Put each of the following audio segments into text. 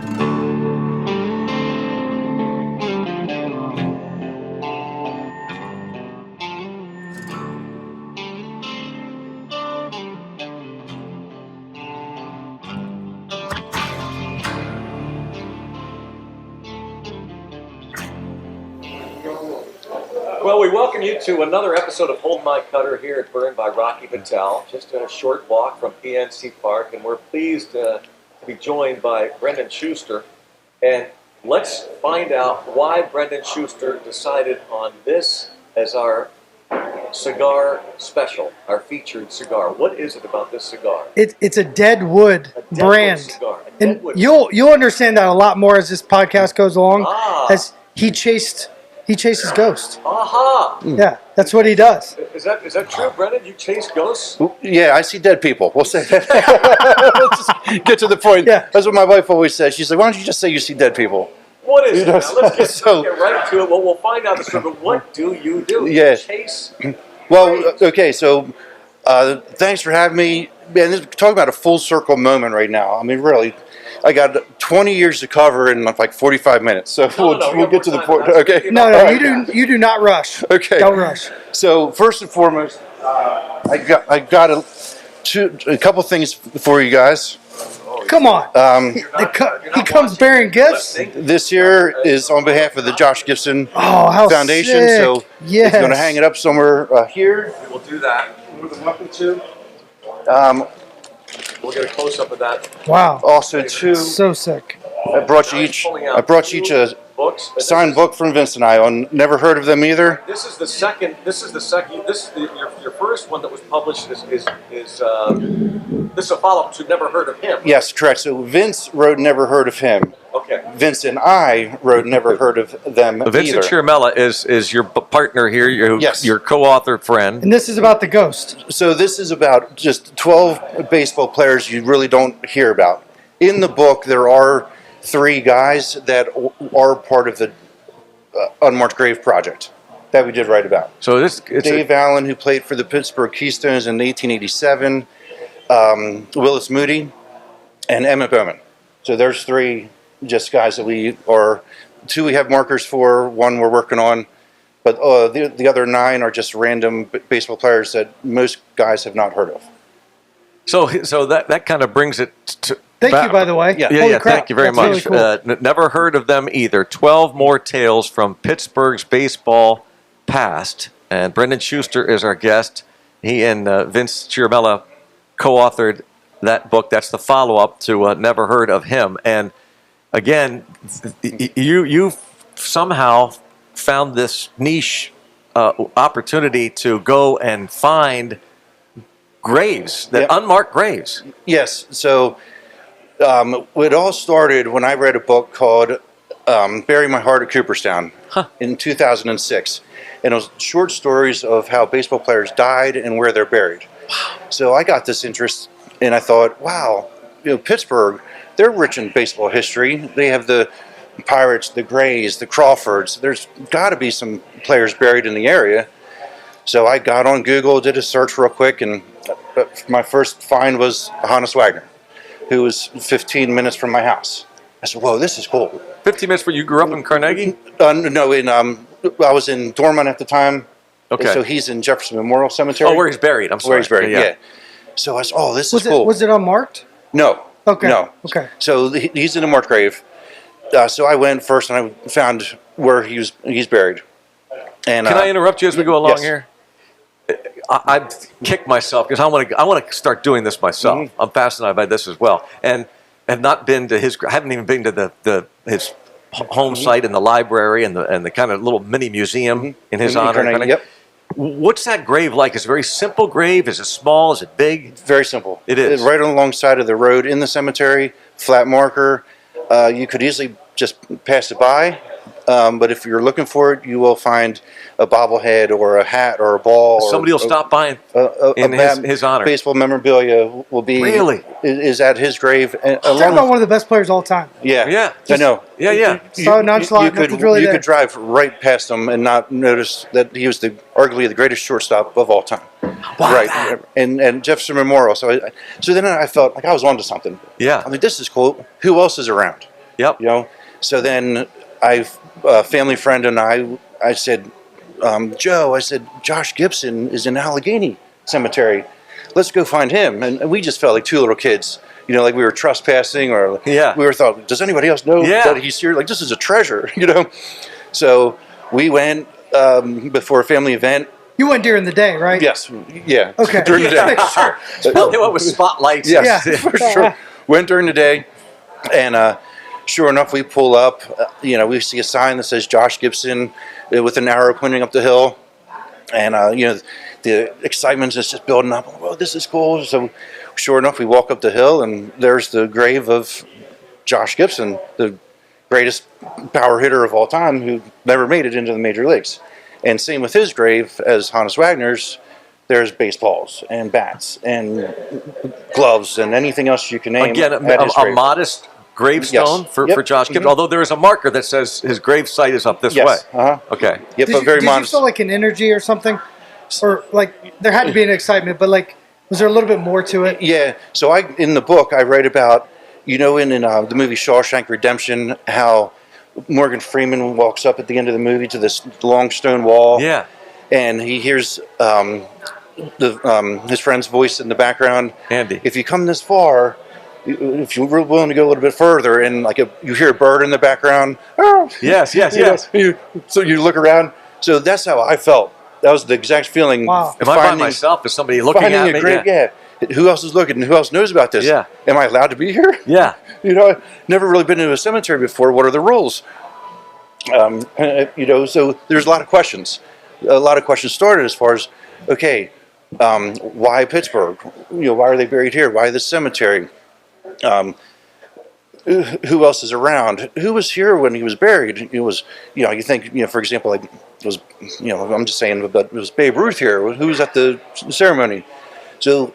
Well, we welcome you to another episode of Hold My Cutter here at Burn by Rocky Patel. Just a short walk from PNC Park, and we're pleased to be joined by Brendan Schuster. And let's find out why Brendan Schuster decided on this as our cigar special, our featured cigar. What is it about this cigar? It's a Deadwood brand, cigar. and you'll understand that a lot more as this podcast goes along. As he chases ghosts. Aha! Yeah, that's what he does. Is that true, Brendan? You chase ghosts? Yeah, I see dead people. We'll say that. Let's just get to the point. Yeah. That's what my wife always says. She's like, "Why don't you just say you see dead people?" What is it now? Let's get right to it. Well, we'll find out the story. But what do you do? Yeah. You chase. Well, okay. So, thanks for having me. Man, talking about a full circle moment right now. I mean, really. I got 20 years to cover in like 45 minutes, so we'll get to the point. Okay. No, you do not rush. Okay. Don't rush. So first and foremost, I got a couple things for you guys. Come on. He comes bearing gifts. This year is on behalf of the Josh Gibson Foundation. Sick. So he's going to hang it up somewhere here. We'll do that. More than welcome to. We'll get a close up of that. Wow. Also, too, So sick. I brought you each a signed book from Vince and I on Never Heard of Them Either. This is the second. Your first one that was published is this is a follow-up to Never Heard of Him. Yes, correct. So Vince wrote Never Heard of Him. Okay. Vince and I wrote Never Heard of Them Vincent Either. Chiaramella is your partner here, your co-author friend. And this is about the ghost. So this is about just 12 baseball players you really don't hear about. In the book, there are 3 guys that are part of the Unmarked Grave project that we did write about. So Dave Allen, who played for the Pittsburgh Keystones in 1887, Willis Moody, and Emmett Bowman. So there's 3 just guys that 2 we have markers for, 1 we're working on, but the other 9 are just random baseball players that most guys have not heard of. So that kind of brings it to... Thank you, by the way. Yeah, Holy crap. Thank you very That's much. Really cool. Never heard of them either. 12 more tales from Pittsburgh's baseball past. And Brendan Schuster is our guest. He and Vince Chiaramella co-authored that book. That's the follow-up to Never Heard of Him. And again, you somehow found this niche opportunity to go and find graves, unmarked graves. Yes. So it all started when I read a book called Bury My Heart at Cooperstown in 2006. And it was short stories of how baseball players died and where they're buried. So I got this interest, and I thought, wow, Pittsburgh, they're rich in baseball history. They have the Pirates, the Grays, the Crawfords. There's got to be some players buried in the area. So I got on Google, did a search real quick, and my first find was Hannes Wagner, who was 15 minutes from my house. I said, whoa, this is cool. 15 minutes where you grew up in Carnegie? No, I was in Dortmund at the time. Okay. So he's in Jefferson Memorial Cemetery. Oh, where he's buried. I'm sorry. Where he's buried, yeah. So I said, oh, this is cool. Was it unmarked? No. Okay. No. Okay. So he's in a marked grave. So I went first and I found where he's buried. And can I interrupt you as we go along yes. here? I kick myself because I want to start doing this myself. Mm-hmm. I'm fascinated by this as well, and have not been to his. I haven't even been to his home site in the library and the kind of little mini museum in his honor. Carnegie, yep. What's that grave like? Is it a very simple grave? Is it small? Is it big? Very simple. It is. Right alongside of the road in the cemetery, flat marker. You could easily just pass it by. But if you're looking for it, you will find a bobblehead or a hat or a ball. Somebody will stop by in his honor. Baseball memorabilia will be is at his grave. Talk about one of the best players of all time. Yeah, I know. Yeah. So nonchalant, you could drive right past him and not notice that he was arguably the greatest shortstop of all time. Wow. Right, and Jefferson Memorial. So then I felt like I was onto something. Yeah. I mean, this is cool. Who else is around? Yep. You know, so then a family friend and I said, Joe, I said, Josh Gibson is in Allegheny Cemetery. Let's go find him. And we just felt like two little kids, you know, like we were trespassing, or Yeah. we were thought, does anybody else know that he's here? Like, this is a treasure, you know? So we went before a family event. You went during the day, right? Yes. Yeah. Okay. During the day. Sure. Well, they went with spotlights. Yes, Yeah. for sure. Went during the day, and sure enough, we pull up. You know, we see a sign that says Josh Gibson with an arrow pointing up the hill, and you know, the excitement is just building up. Well, this is cool. So, sure enough, we walk up the hill, and there's the grave of Josh Gibson, the greatest power hitter of all time, who never made it into the major leagues. And same with his grave as Hannes Wagner's. There's baseballs and bats and gloves and anything else you can name. Again, at his a grave. modest gravestone Yes. for Yep. Josh Gibson, Mhm. although there is a marker that says his grave site is up this way. Yes. Okay. Yep, Did, but you, very did you modest. feel like an energy or something? Or like there had to be an excitement, but like was there a little bit more to it? Yeah. So in the book I write about, you know, in the movie Shawshank Redemption, how Morgan Freeman walks up at the end of the movie to this long stone wall. Yeah. And he hears his friend's voice in the background. Andy. If you come this far, if you're willing to go a little bit further, and like you hear a bird in the background. Oh, Yes, yes, you know, yes. so you look around. So that's how I felt. That was the exact feeling. Wow. Am I by myself? Is somebody looking Finding at a me? grave, yeah. Who else is looking? Who else knows about this? Yeah. Am I allowed to be here? Yeah. You know, I've never really been to a cemetery before. What are the rules? You know, so there's a lot of questions. A lot of questions started as far as, okay, why Pittsburgh? You know, why are they buried here? Why this cemetery? Who else is around? Who was here when he was buried? It was, you know, you think, you know, for example, like it was, you know, I'm just saying, but it was Babe Ruth here. Who was at the ceremony? So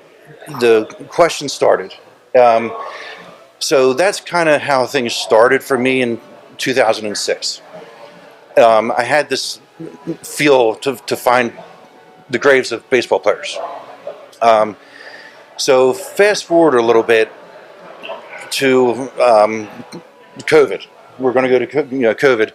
the questions started. So that's kind of how things started for me in 2006. I had this feel to find the graves of baseball players. So fast forward a little bit to COVID. We're going to go to COVID.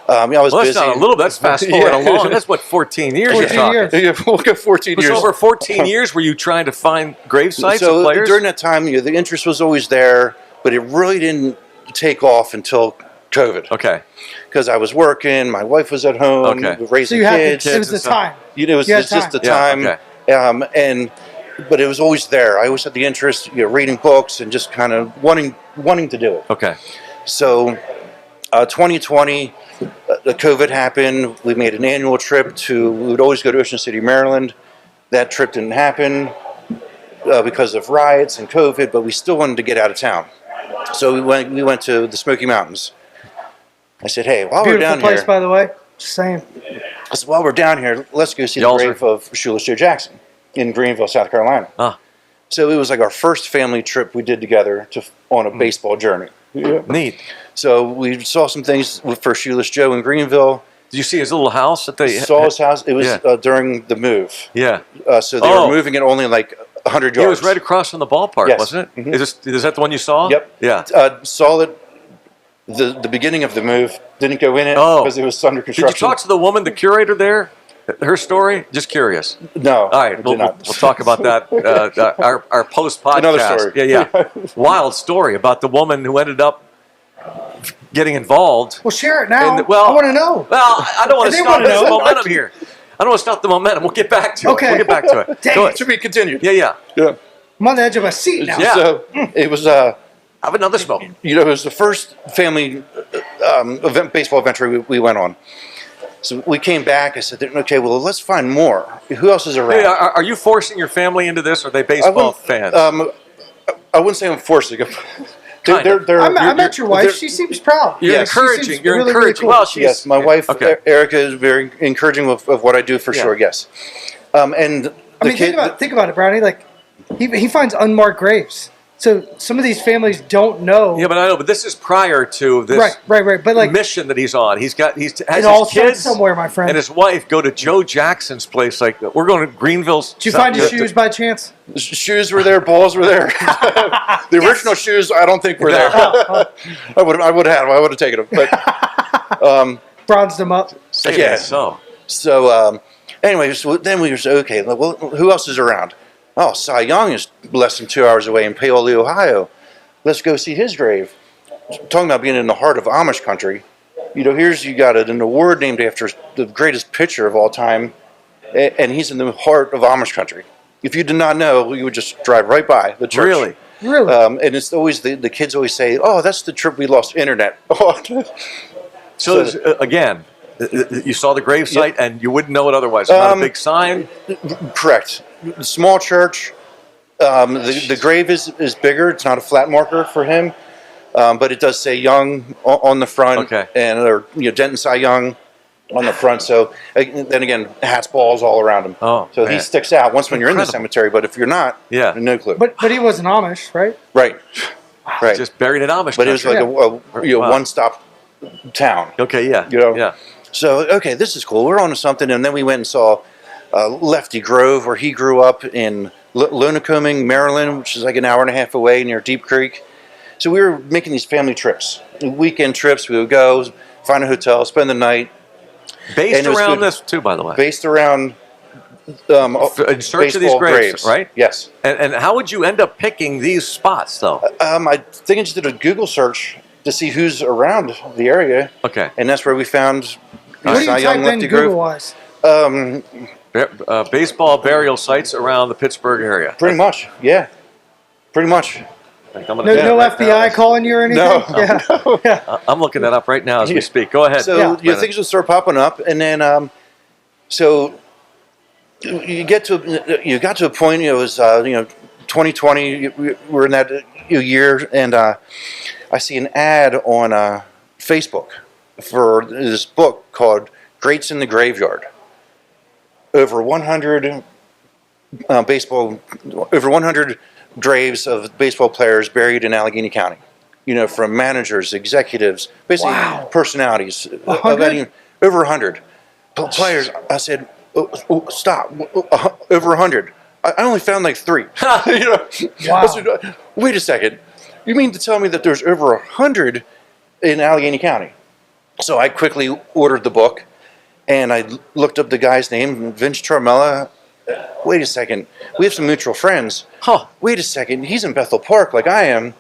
I was Well, that's busy. not a little bit. That's fast forward along. That's what, 14 years 14 you're talking. years. Yeah, we'll go 14 For years. over 14 years, were you trying to find grave sites So of players? during that time, you know, the interest was always there, but it really didn't take off until COVID. Okay. Because I was working, my wife was at home, Okay. raising So you had kids. it was the and stuff. time. You know, it was You had just the time. time. Yeah, But it was always there. I always had the interest, you know, reading books and just kind of wanting to do it. Okay. So, 2020, the COVID happened. We made an annual trip we would always go to Ocean City, Maryland. That trip didn't happen because of riots and COVID, but we still wanted to get out of town. So we went to the Smoky Mountains. I said, hey, while we're Beautiful down place, here, by the way. Just saying. I said, while we're down here, let's go see Y'all the grave of Shoeless Joe Jackson in Greenville, South Carolina. Ah. So it was like our first family trip we did together on a baseball journey. Yeah. Neat. So we saw some things for Shoeless Joe in Greenville. Did you see his little house that they Saw his house. It was Yeah. during the move. Yeah. So they Oh. were moving it only like 100 yards. It was right across from the ballpark, Yes. wasn't it? Mhm. Is that the one you saw? Yep. Yeah. Saw it. The beginning of the move. Didn't go in it Oh. because it was under Did you construction. talk to the woman, the curator there? Her story? Just curious. No. All right, I we'll did not. talk about that. Our post podcast. Another story. Yeah. Wild story about the woman who ended up getting involved. Well, share it now. And, well, I want to know. Well, I don't want to They stop wanna this know. momentum here. I don't want to stop the momentum. We'll get back to Okay. it. We'll get back to it. Dang Go it. ahead. To be continued. Yeah. Yeah. I'm on the edge of a seat now. Yeah. So it was Have another smoke. you know, it was the first family baseball adventure we went on. So we came back. I said, okay, well, let's find more. Who else is around? Hey, are you forcing your family into this? Or are they baseball fans? I wouldn't say I'm forcing them. Kind of. I met your wife. they're- She seems proud. You're Yes. She encouraging. seems You're really, really encouraging. cool. Well, she's Yes, my wife, Okay. Erica, is very encouraging of what I do for Yeah. sure, yes. And I mean, think about it, Brownie. Like he finds unmarked graves. So some of these families don't know. Yeah, but I know. But this is prior to this Right. But like, mission that he's on. He's has it his all starts kids somewhere, my friend. and his wife go to Joe Jackson's place. Like, we're going to Greenville. Did you find your shoes by chance? Shoes were there, balls were there. The original shoes, I don't think were there. I would have taken them. But Bronzed them up. Say Yeah. that so. so anyway, so then we were saying, okay, well, who else is around? Oh, Cy Young is less than 2 hours away in Paoli, Ohio. Let's go see his grave. Talking about being in the heart of Amish country. Here's you got an award named after the greatest pitcher of all time, and he's in the heart of Amish country. If you did not know, you would just drive right by the church. Really? And it's always the kids always say, "Oh, that's the trip we lost internet." So again, you saw the grave site, and you wouldn't know it otherwise. It's not a big sign. Correct. Small church. The grave is bigger. It's not a flat marker for him, but it does say Young on the front, Okay. or Denton Cy Young on the front. So then again, hats, balls all around him. Oh, so man. he sticks out once when you're in the Incredible. cemetery. But if you're not, Yeah. no clue. But he wasn't Amish, right? Right. Just buried in Amish But it was country. like a Wow. one-stop town. Okay, yeah. Yeah. So, okay, this is cool. We're on to something. And then we went and saw Lefty Grove, where he grew up in Lonacoming, Maryland, which is like an hour and a half away near Deep Creek. So we were making these family trips, weekend trips. We would go, find a hotel, spend the night. Based And it was around good. this, too, by the way. Based around In search of these baseball graves, right? Yes. And how would you end up picking these spots, though? I think I just did a Google search to see who's around the area. Okay. And that's where we found What do you Cy type Young, in Lefty Grove. Google-wise? Baseball burial sites around the Pittsburgh area. Pretty much, yeah. Pretty much. I'm gonna No right FBI now. calling you or anything? No. Yeah. I'm looking that up right now as we speak. Go ahead. So Yeah. things will start popping up, and then so you got to a point. It was 2020. We're in that year, and I see an ad on Facebook for this book called "Greats in the Graveyard." Over 100 over 100 graves of baseball players buried in Allegheny County. From managers, executives, basically Wow. personalities. 100? Over 100 players. I said, stop. Over 100. I only found like 3. Wow. I said, wait a second. You mean to tell me that there's over 100 in Allegheny County? So I quickly ordered the book, and I looked up the guy's name, Vince Charmella. Wait a second. We have some mutual friends. Huh. Wait a second. He's in Bethel Park like I am.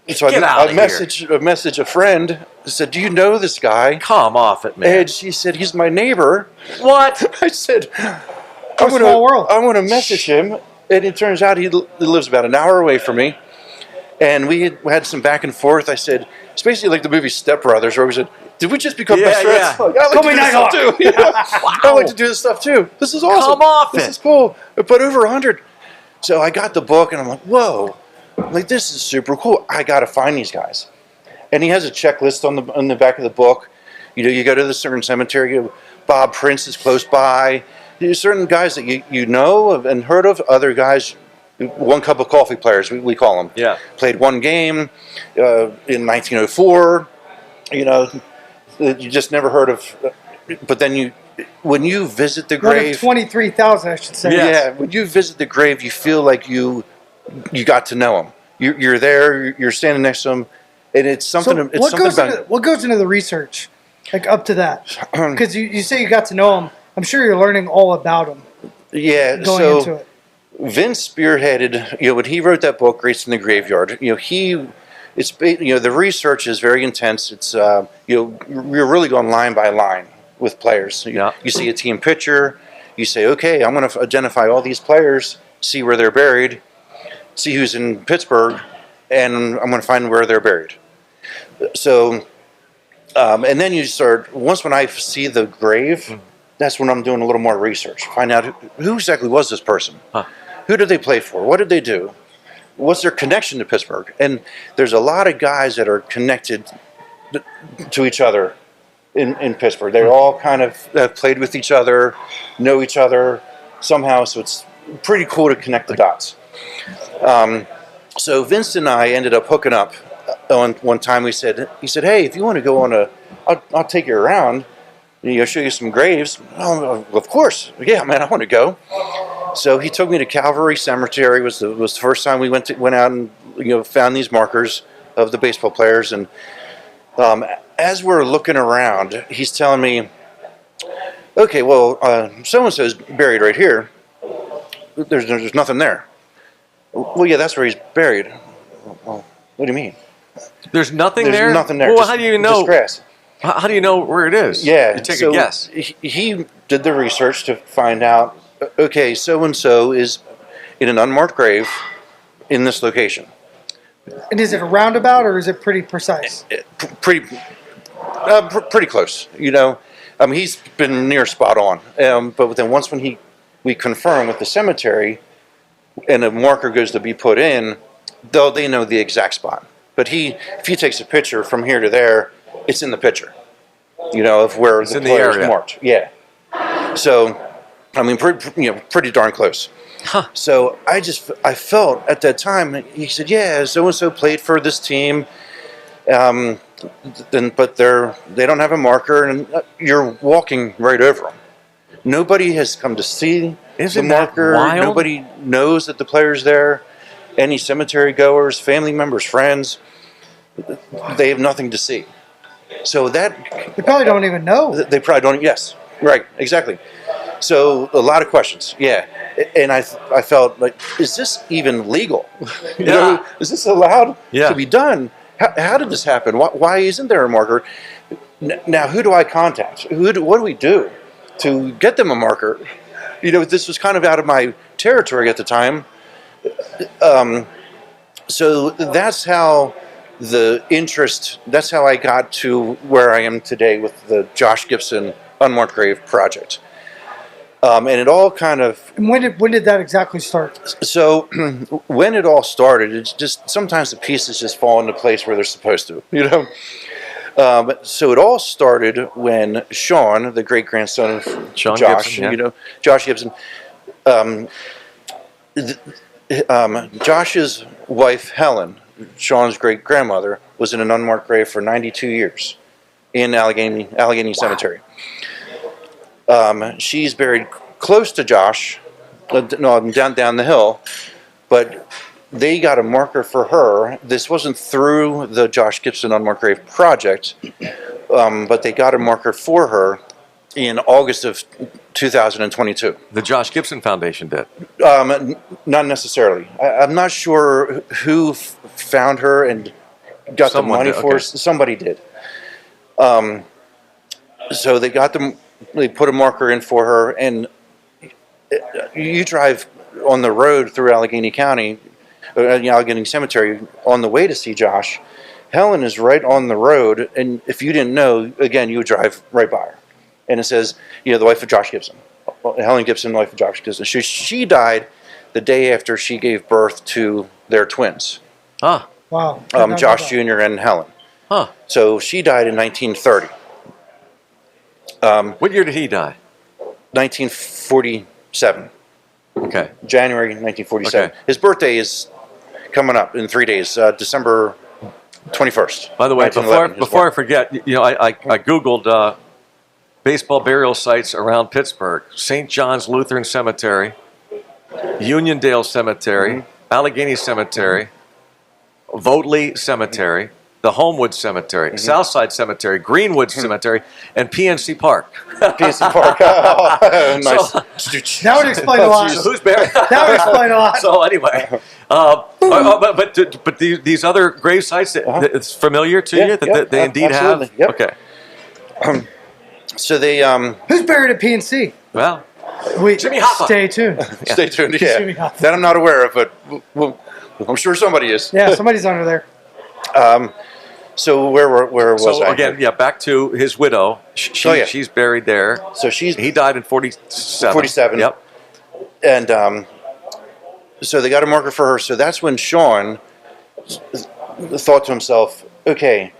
So Get I outta messaged a friend. I said, "Do you know this guy?" Come off it, man. And she said, "He's my neighbor." What? I said, What a small world. I want to message him." And it turns out he lives about an hour away from me. And we had some back and forth. I said, it's basically like the movie Step Brothers, where we said, "Did we just become Yeah, best friends?" yeah. Like, I like Call to me do this Nighthawk. stuff too. Yeah. I like to do this stuff too. This is awesome. Come off This it. is cool. But over 100. So I got the book, and I'm like, whoa. Like, this is super cool. I got to find these guys. And he has a checklist on the back of the book. You go to the certain cemetery. Bob Prince is close by. There's certain guys that you know of and heard of. Other guys, one cup of coffee players, we call them. Yeah. Played one game in 1904. You just never heard of. But then when you visit the One of grave, 23,000, I should say. Yeah. yeah, when you visit the grave, you feel like you got to know him. You're there. You're standing next to him, and it's something. So it's something about. what goes into the research, like up to that? Because you say you got to know him. I'm sure you're learning all about him Yeah, going so into it. Vince spearheaded. When he wrote that book, "Grace in the Graveyard," the research is very intense. It's you're really going line by line with players. Yeah. You see a team picture. You say, okay, I'm going to identify all these players, see where they're buried, see who's in Pittsburgh, and I'm going to find where they're buried. So, and then you start, once when I see the grave, that's when I'm doing a little more research. Find out who exactly was this person? Huh. Who did they play for? What did they do? What's their connection to Pittsburgh? And there's a lot of guys that are connected to each other in Pittsburgh. They all kind of have played with each other, know each other somehow, so it's pretty cool to connect the dots. So Vince and I ended up hooking up. On one time, he said, "Hey, if you want to go on I'll take you around. Show you some graves." Oh, of course, yeah, man, I want to go. So he took me to Calvary Cemetery. Was the first time we went out and found these markers of the baseball players. And as we're looking around, he's telling me, "Okay, well, so and so is buried right here. There's nothing there." Well, yeah, that's where he's buried. Well, what do you mean? There's nothing There's there? nothing there. Well, just, how do you know? Just grass. How do you know where it is? Yeah. You take a guess. He did the research to find out, okay, so-and-so is in an unmarked grave in this location. And is it a roundabout or is it pretty precise? Pretty close, he's been near spot on. But then once when we confirm with the cemetery and a marker goes to be put in, they know the exact spot. But if he takes a picture from here to there, it's in the picture, of where it's the in the player's area. marked. Yeah. So, I mean, pretty darn close. Huh. So I felt at that time, he said, yeah, so-and-so played for this team, but they don't have a marker, and you're walking right over them. Nobody has come to see Isn't the marker. that wild? Nobody knows that the player's there. Any cemetery goers, family members, friends, they have nothing to see. So They probably don't even know. they probably don't. Yes, right, exactly. So a lot of questions. Yeah, and I felt like, is this even legal? Yeah. Is this allowed Yeah. to be done? How did this happen? Why isn't there a marker? Now, who do I contact? What do we do to get them a marker? This was kind of out of my territory at the time. So that's how that's how I got to where I am today with the Josh Gibson Unmarked Grave project. And it all kind of... And when did that exactly start? So when it all started, it's just sometimes the pieces just fall into place where they're supposed to, So it all started when Sean, the great-grandson of Sean Josh, Gibson, yeah. Josh Gibson, Josh's wife, Helen, Sean's great-grandmother, was in an unmarked grave for 92 years in Allegheny Cemetery. She's buried close to Josh, down the hill, but they got a marker for her. This wasn't through the Josh Gibson Unmarked Grave project, but they got a marker for her in August of 2022. The Josh Gibson Foundation did. Not necessarily. I'm not sure who found her and got Someone the money did, for her. okay. Somebody did. So they got them. They put a marker in for her, and you drive on the road through Allegheny County, Allegheny Cemetery, on the way to see Josh. Helen is right on the road, and if you didn't know, again, you would drive right by her. And it says, the wife of Josh Gibson. Helen Gibson, the wife of Josh Gibson. She died the day after she gave birth to their twins, Huh. Wow. Josh Jr. and Helen. Huh. So she died in 1930. What year did he die? 1947. Okay. January 1947. Okay. His birthday is coming up in 3 days, December 21st. By the way, 1911, before I forget, I Googled baseball burial sites around Pittsburgh. St. John's Lutheran Cemetery, Uniondale Cemetery, Allegheny Cemetery, Votley Cemetery, the Homewood Cemetery, Southside Cemetery, Greenwood Cemetery, and PNC Park. PNC Park. Nice. That would explain a lot. So who's buried? That would explain a lot. So anyway, but these other grave sites, it's familiar to you that they indeed absolutely. have? Yep. Okay. So they Who's buried at PNC? Well, Jimmy Hoffa. Stay tuned. stay tuned. Jimmy Yeah, Hoffa. that I'm not aware of, but I'm sure somebody is. Yeah, somebody's under there. So where was I? So again, back to his widow. She's buried there. So He died in 47. 47. Yep. And so they got a marker for her. So that's when Sean thought to himself, okay,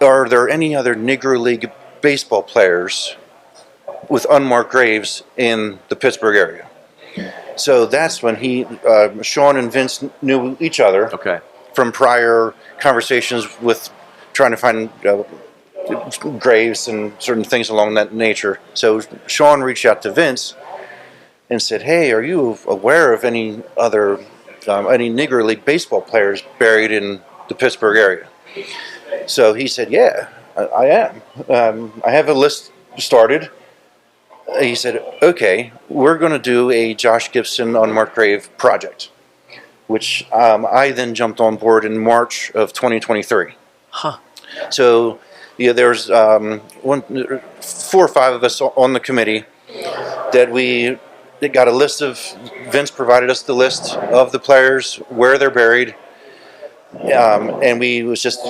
are there any other Negro League baseball players with unmarked graves in the Pittsburgh area? So that's when Sean and Vince knew each other Okay. from prior conversations with trying to find graves and certain things along that nature. So Sean reached out to Vince and said, "Hey, are you aware of any other any Negro League baseball players buried in the Pittsburgh area?" So he said, "Yeah, I am. I have a list started." He said, "Okay, we're going to do a Josh Gibson Unmarked Grave project," which I then jumped on board in March of 2023. Huh. So there's 4 or 5 of us on the committee that we got a list of. Vince provided us the list of the players, where they're buried, and we was just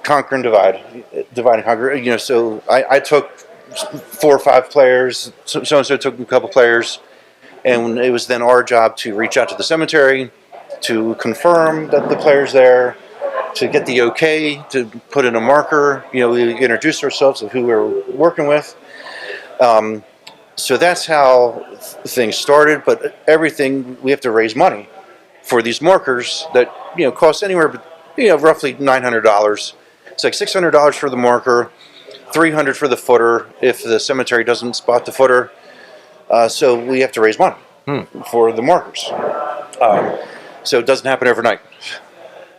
conquer and divide and conquer. So I took 4 or 5 players. So and so took a couple players, and it was then our job to reach out to the cemetery to confirm that the player's there, to get the okay to put in a marker. We introduce ourselves of who we're working with. So that's how things started. But everything, we have to raise money for these markers that cost anywhere roughly $900. It's like $600 for the marker, $300 for the footer if the cemetery doesn't spot the footer. So we have to raise money for the markers. So it doesn't happen overnight.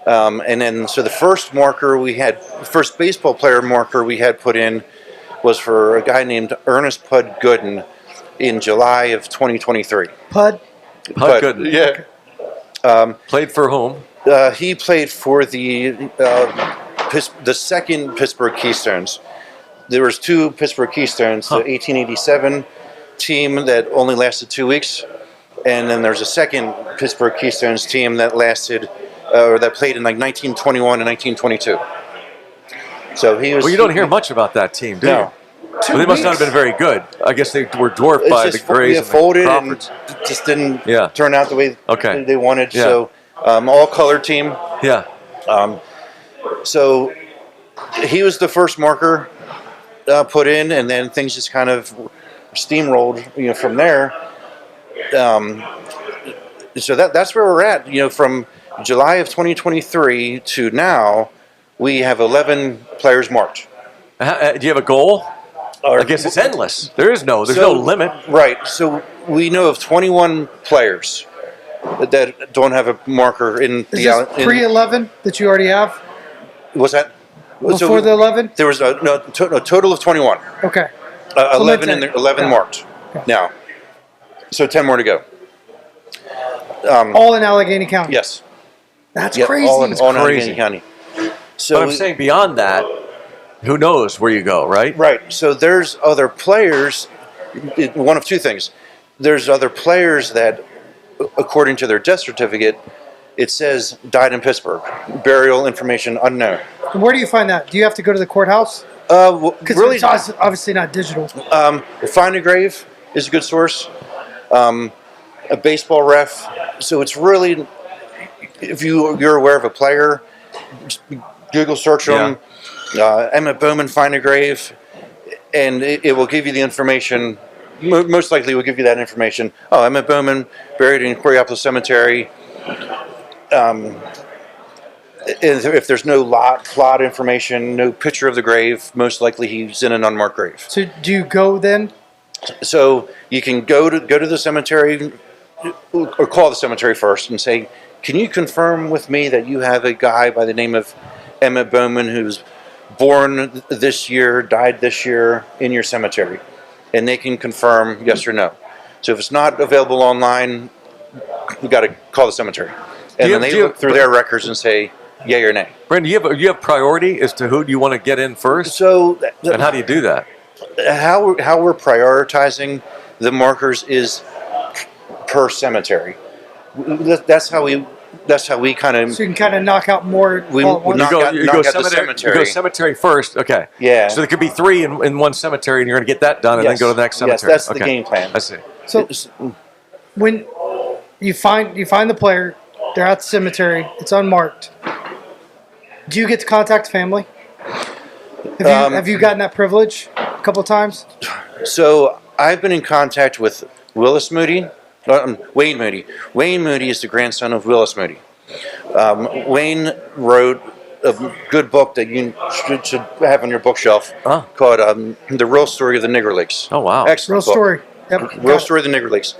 And then, so the first first baseball player marker we had put in was for a guy named Ernest Pud Gooden in July of 2023. Pud Gooden. Yeah. Played for whom? He played for the second Pittsburgh Keystones. There was 2 Pittsburgh Keystones, the 1887 team that only lasted 2 weeks, and then there's a second Pittsburgh Keystones team that lasted, or that played in like 1921 and 1922. So he was. Well, you don't hear much about that team, do you? No. Well, they must not have been very good. I guess they were dwarfed by the Grays and the folded and Crawfords. just didn't Yeah. turn out the way Okay. they wanted. Yeah. So all color team. Yeah. So he was the first marker put in, and then things just kind of steamrolled, from there. So that's where we're at. From July of 2023 to now, we have 11 players marked. Do you have a goal? I guess it's endless. There's no limit. Right. So we know of 21 players that don't have a marker in Is this pre-11 that you already have? What's that? Before the 11? There was a total of 21. Okay. 11 and 11 marked. Okay. Now, so 10 more to go. All in Allegheny County. Yes. That's Yep, crazy. all in crazy. Allegheny County. So But I'm saying beyond that, who knows where you go, right? right. So there's other players. One of 2 things. There's other players that, according to their death certificate, it says died in Pittsburgh. Burial information unknown. And where do you find that? Do you have to go to the courthouse? Because Really, it's obviously not digital. Find a Grave is a good source. A baseball ref. So it's really, if you're aware of a player, just Google search them. Emmett Bowman, Find a Grave, and it will give you the information. Most likely, it will give you that information. Oh, Emmett Bowman buried in Coraopolis Cemetery. If there's no plot information, no picture of the grave, most likely he's in an unmarked grave. So do you go then? So you can go to the cemetery or call the cemetery first and say, "Can you confirm with me that you have a guy by the name of Emmett Bowman who's born this year, died this year in your cemetery?" And they can confirm yes or no. So if it's not available online, we got to call the cemetery, and then they look through their records and say yay or nay. Brandon, you have priority as to who do you want to get in first? So And how do you do that? How we're prioritizing the markers is per cemetery. That's how we kind of. So you can kind of knock out more. We all at once? knock out the cemetery. You go cemetery first. Okay. Yeah. So there could be 3 in one cemetery, and you're going to get that done, and then Yes. go to the next cemetery. Yes, that's the game plan. I see. So when you find the player, they're at the cemetery, it's unmarked. Do you get to contact family? Have you gotten that privilege a couple of times? So I've been in contact with Willis Moody, Wayne Moody. Wayne Moody is the grandson of Willis Moody. Wayne wrote a good book that you should have on your bookshelf called The Real Story of the Nigger Lakes. Oh, wow. Excellent Real book. story. Yep. Real Story of the Nigger Lakes.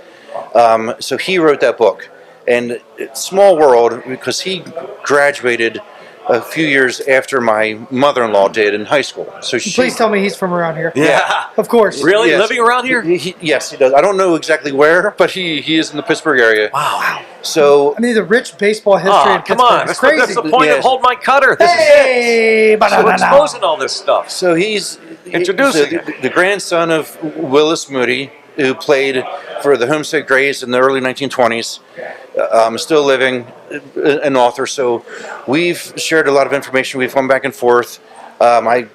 So he wrote that book. And it's small world because he graduated a few years after my mother-in-law did in high school. So Please tell me he's from around here. Yeah. Of course. Really? Yes. Living around here? Yes, he does. I don't know exactly where, but he is in the Pittsburgh area. Wow. So I mean, the rich baseball history Oh, of come Pittsburgh on. is That's crazy. the point of Yes. Hold My Cutter. This is it. Hey, So we're ba-da-da-da. exposing all this stuff. So he's Introducing the grandson of Willis Moody, who played for the Homestead Grays in the early 1920s. Still living, an author. So we've shared a lot of information. We've gone back and forth. I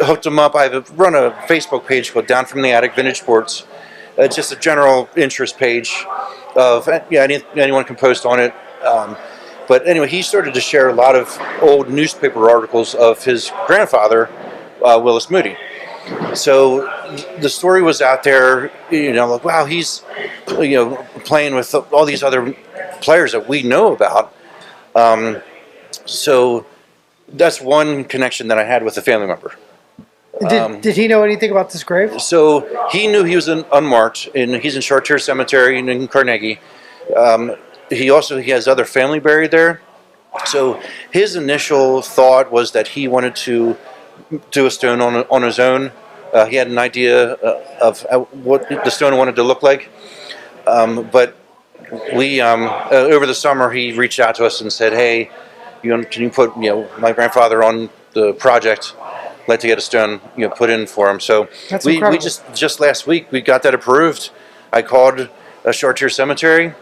hooked him up. I've run a Facebook page called Down from the Attic Vintage Sports. It's just a general interest page of anyone can post on it. But anyway, he started to share a lot of old newspaper articles of his grandfather, Willis Moody. So the story was out there, like, wow, he's, playing with all these other players that we know about. So that's one connection that I had with a family member. Did he know anything about this grave? So he knew he was unmarked, and he's in Chartier Cemetery in Carnegie. He has other family buried there. So his initial thought was that he wanted to do a stone on his own. He had an idea of what the stone wanted to look like. But we, over the summer, he reached out to us and said, "Hey, can you put my grandfather on the project? I'd like to get a stone put in for him." So That's we incredible. just last week we got that approved. I called Chartier Cemetery,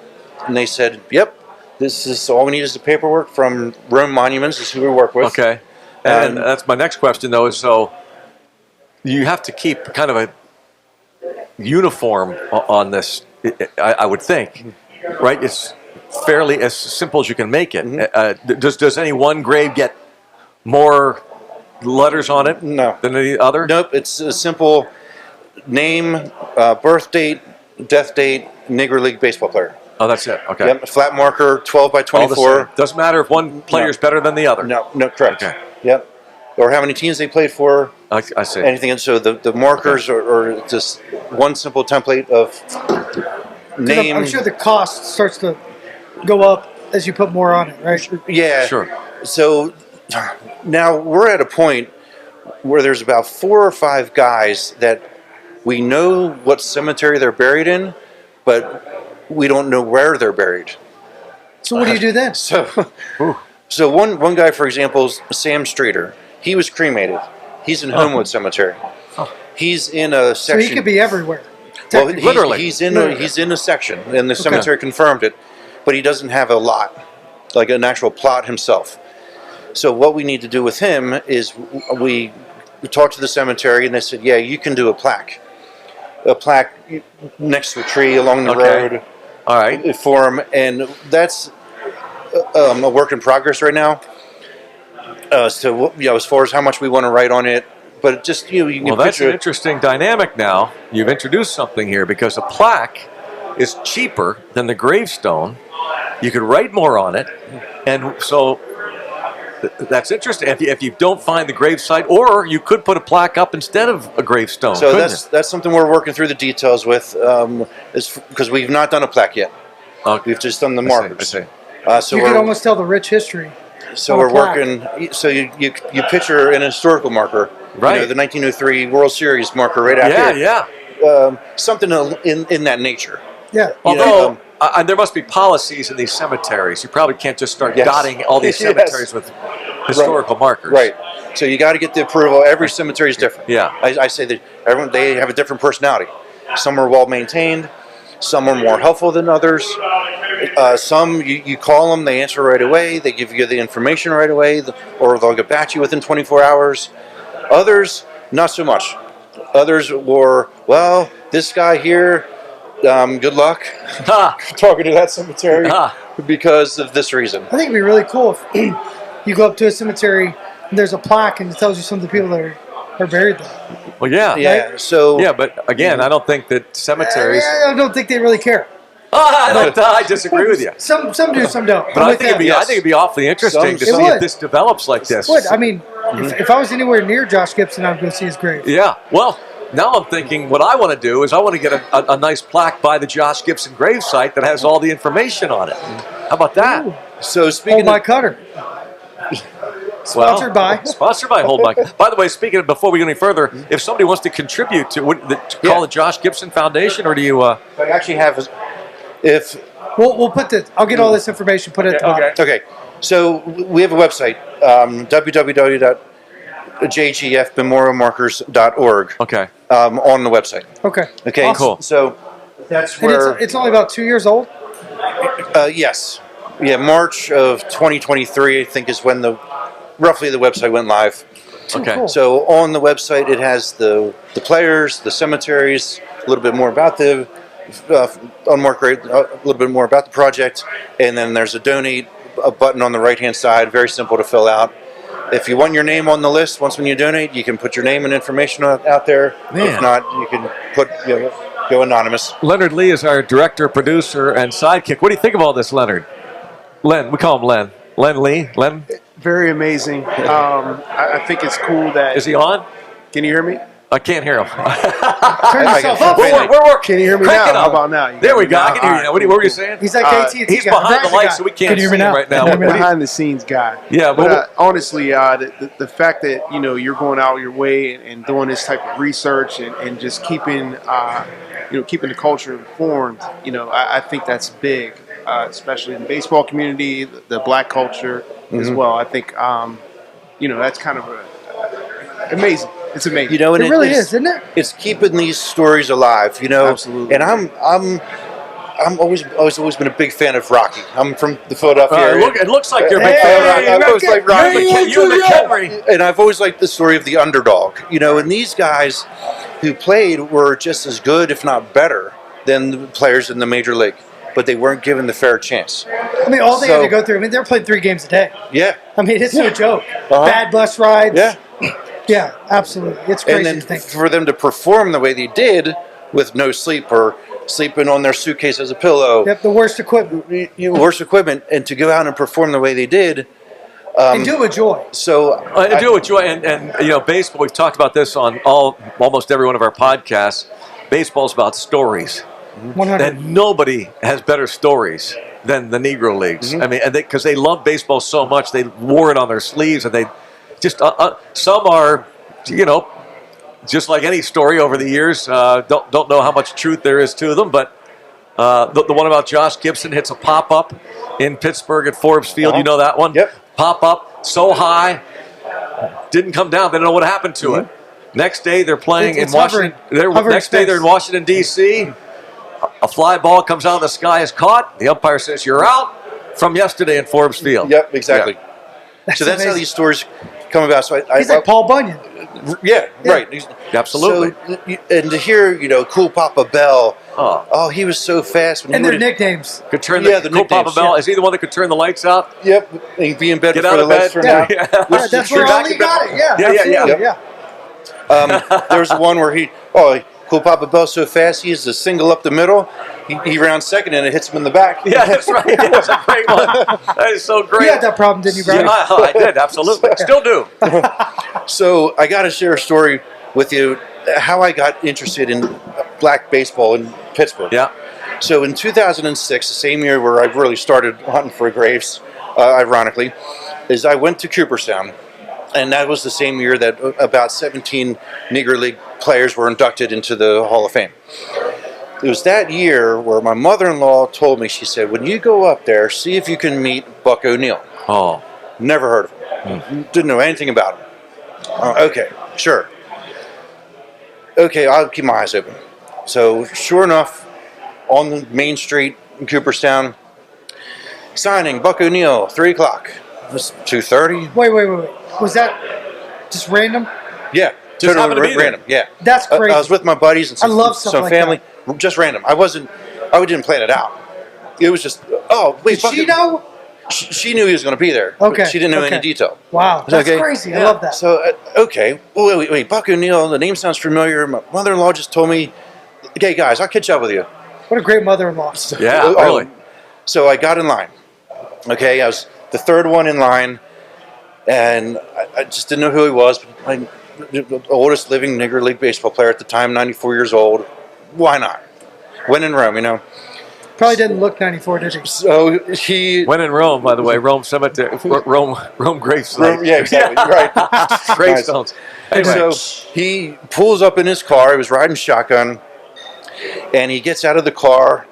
and they said, "Yep, this is all we need is the paperwork from Rome Monuments. Is who we work with." Okay. And that's my next question, though, is so you have to keep kind of a uniform on this, I would think, right? It's fairly as simple as you can make it. Does any one grave get more letters on it No. than any other? Nope, it's a simple name, birth date, death date, Nigger League baseball player. Oh, that's it. Okay. Yep, flat marker, 12 by All the 24. same. Doesn't matter if one player is better than the other. No, correct. Okay. Yep. Or how many teams they played for, I see. anything. And so the markers are just one simple template of 'Cause name. I'm sure the cost starts to go up as you put more on it, right? Yeah. Sure. So now we're at a point where there's about 4 or 5 guys that we know what cemetery they're buried in, but we don't know where they're buried. So what do you do then? So one guy, for example, is Sam Streeter. He was cremated. He's in Homewood Cemetery. He's in a So section. he could be everywhere. Well, technically. Literally. he's in a section, and the cemetery confirmed it, but he doesn't have a lot, like an actual plot himself. So what we need to do with him is we talked to the cemetery, and they said, "Yeah, you can do a plaque next to a tree along the road All right. for him," and that's a work in progress right now. So as far as how much we want to write on it, but just you can Well, that's picture an it. interesting dynamic now. You've introduced something here because a plaque is cheaper than the gravestone. You could write more on it. And so that's interesting. If you don't find the gravesite, or you could put a plaque up instead of a gravestone. So couldn't you? that's something we're working through the details with, because we've not done a plaque yet. Okay. We've just done the I see, markers. I see. So You could almost tell the rich history. So on a we're plaque. working. So you picture an historical marker, Right. the 1903 World Series marker right out Yeah, here. yeah. Something in that nature. Yeah. Although there must be policies in these cemeteries. You probably can't just start Yes. dotting all these Yes. cemeteries with historical markers. Right. So you got to get the approval. Every cemetery is different. Yeah. I say that they have a different personality. Some are well maintained. Some are more helpful than others. Some you call them, they answer right away. They give you the information right away, or they'll get back to you within 24 hours. Others, not so much. Others were, well, this guy here, good luck Ha! talking to that cemetery Ah. because of this reason. I think it'd be really cool if you go up to a cemetery and there's a plaque and it tells you some of the people that are buried there. Well, yeah. Yeah. So Yeah, but again, I don't think that cemeteries. I don't think they really care. I disagree with you. Some do, some don't. But I think it'd be awfully interesting to Some- see It if would. this develops like this. Would. I mean, if I was anywhere near Josh Gibson, I'd go see his grave. Yeah. Well, now I'm thinking what I want to do is I want to get a nice plaque by the Josh Gibson grave site that has all the information on it. How about that? Ooh. So Hold speaking my of, cutter. Sponsored by. Sponsored by Hold My. By the way, speaking of, before we go any further, if somebody wants to contribute to call the Josh Gibson Foundation, or do you? I actually have, if We'll put this. I'll get all this information. Put it at the bottom. okay, so we have a website, www.jgfmemorialmarkers.org. Okay. On the website. Okay. Okay, Awesome. Cool. So that's And where it's only about 2 years old. yes, yeah, March of 2023, I think, is when roughly the website went live. Okay. Cool. So on the website, it has the players, the cemeteries, a little bit more about the Unmarked Grave, a little bit more about the project, and then there's a donate button on the right-hand side, very simple to fill out. If you want your name on the list, once when you donate, you can put your name and information out there. Man. If not, you can go anonymous. Leonard Lee is our director, producer, and sidekick. What do you think of all this, Leonard? Len, we call him Len. Len Lee. Len, Very amazing. I think it's cool that. is he on? Can you hear me? I can't hear him. Turn I yourself got up. you. We're working. Can you hear me Crank now? it up. How about now? You There got we me go. now? I can hear you now. What were you saying? He's like AT&T He's guy. behind the Verizon lights, guy. so we Can can't you hear see me him now? right now. Can you hear me now? Behind the scenes guy. Yeah, But honestly, the fact that you're going out your way and doing this type of research and just keeping keeping the culture informed, I think that's big, especially in the baseball community, the black culture as well. I think that's kind of amazing. It's amazing. And It really is, isn't it? It's keeping these stories alive, Absolutely. And I'm always been a big fan of Rocky. I'm from the Philadelphia area. it looks like you're a big Hey, fan. I've always liked Rocky. You and McHenry. And I've always liked the story of the underdog, and these guys who played were just as good, if not better, than the players in the major league, but they weren't given the fair chance. I mean, all they had to go through. I mean, they're playing 3 games a day. Yeah. I mean, it's no joke. Uh-huh. Bad bus rides. Yeah. Yeah, absolutely. It's crazy And then to think. for them to perform the way they did with no sleep or sleeping on their suitcase as a pillow, Yep, the worst equipment. worse equipment, and to go out and perform the way they did. And do it with joy. So I do enjoy, and baseball. We've talked about this on almost every one of our podcasts. Baseball's about stories, 100. and nobody has better stories than the Negro Leagues. I mean, because they love baseball so much, they wore it on their sleeves, and they just some are, just like any story over the years, don't know how much truth there is to them, but. The one about Josh Gibson hits a pop-up in Pittsburgh at Forbes Field. You know that one? Yep. Pop-up, so high, didn't come down. They don't know what happened to it. Next day they're playing It's in Washington. hovering Next day they're in space. Washington, D.C. A fly ball comes out of the sky, is caught. The umpire says, "You're out," from yesterday in Forbes Field. Yep, exactly. That's So that's how amazing. these stories come about. So He's like Paul Bunyan. Yeah, right. Absolutely. So, and to hear, Cool Papa Bell. Oh. Oh, he was so fast. When And he their would. nicknames. Could turn Yeah, the the Cool Papa nicknames, Bell. yeah. Is he the one that could turn the lights out? Yep, and he'd be in bed Get before out the of lights bed. turned out. Yeah. That's You're where back Ali in bed. got it. Yeah, Yeah, yeah, absolutely, yeah. There's one where Cool Papa Bell's so fast, he is a single up the middle. He rounds second and it hits him in the back. Yeah, that's right. That's a great one. That is so great. You had that problem, didn't you, Brian? Yeah, I did, absolutely. Still do. So I got to share a story with you how I got interested in black baseball in Pittsburgh. Yeah. So in 2006, the same year where I really started hunting for graves, ironically, is I went to Cooperstown. And that was the same year that about 17 Negro League players were inducted into the Hall of Fame. It was that year where my mother-in-law told me, she said, when you go up there, see if you can meet Buck O'Neill. Oh. Never heard of him. Didn't know anything about him. Okay, sure. Okay, I'll keep my eyes open. So sure enough, on the main street in Cooperstown, signing Buck O'Neill, 3 o'clock. It was 2:30. Wait. Was that just random? Yeah, Just happened to be there. random. Yeah, That's crazy. I was with my buddies and I love stuff some like family. Just random. I didn't plan it out. It was just, wait. Did she know? She knew he was going to be there. but Okay, she didn't know okay. any detail. Wow, that's Okay. crazy. I love that. So, okay. Well, wait. Buck O'Neill, the name sounds familiar. My mother-in-law just told me, okay, guys, I'll catch up with you. What a great mother-in-law. Yeah, Oh, really. So I got in line. Okay, I was the third one in line, and I just didn't know who he was. But the oldest living Nigger League baseball player at the time, 94 years old. Why not? When in Rome, you know. Probably didn't look 94, did he? So he. When in Rome, by the way, Rome cemetery, Rome grave site. Yeah, exactly. Right. Gravestones. Anyway. So he pulls up in his car. He was riding shotgun, and he gets out of the car.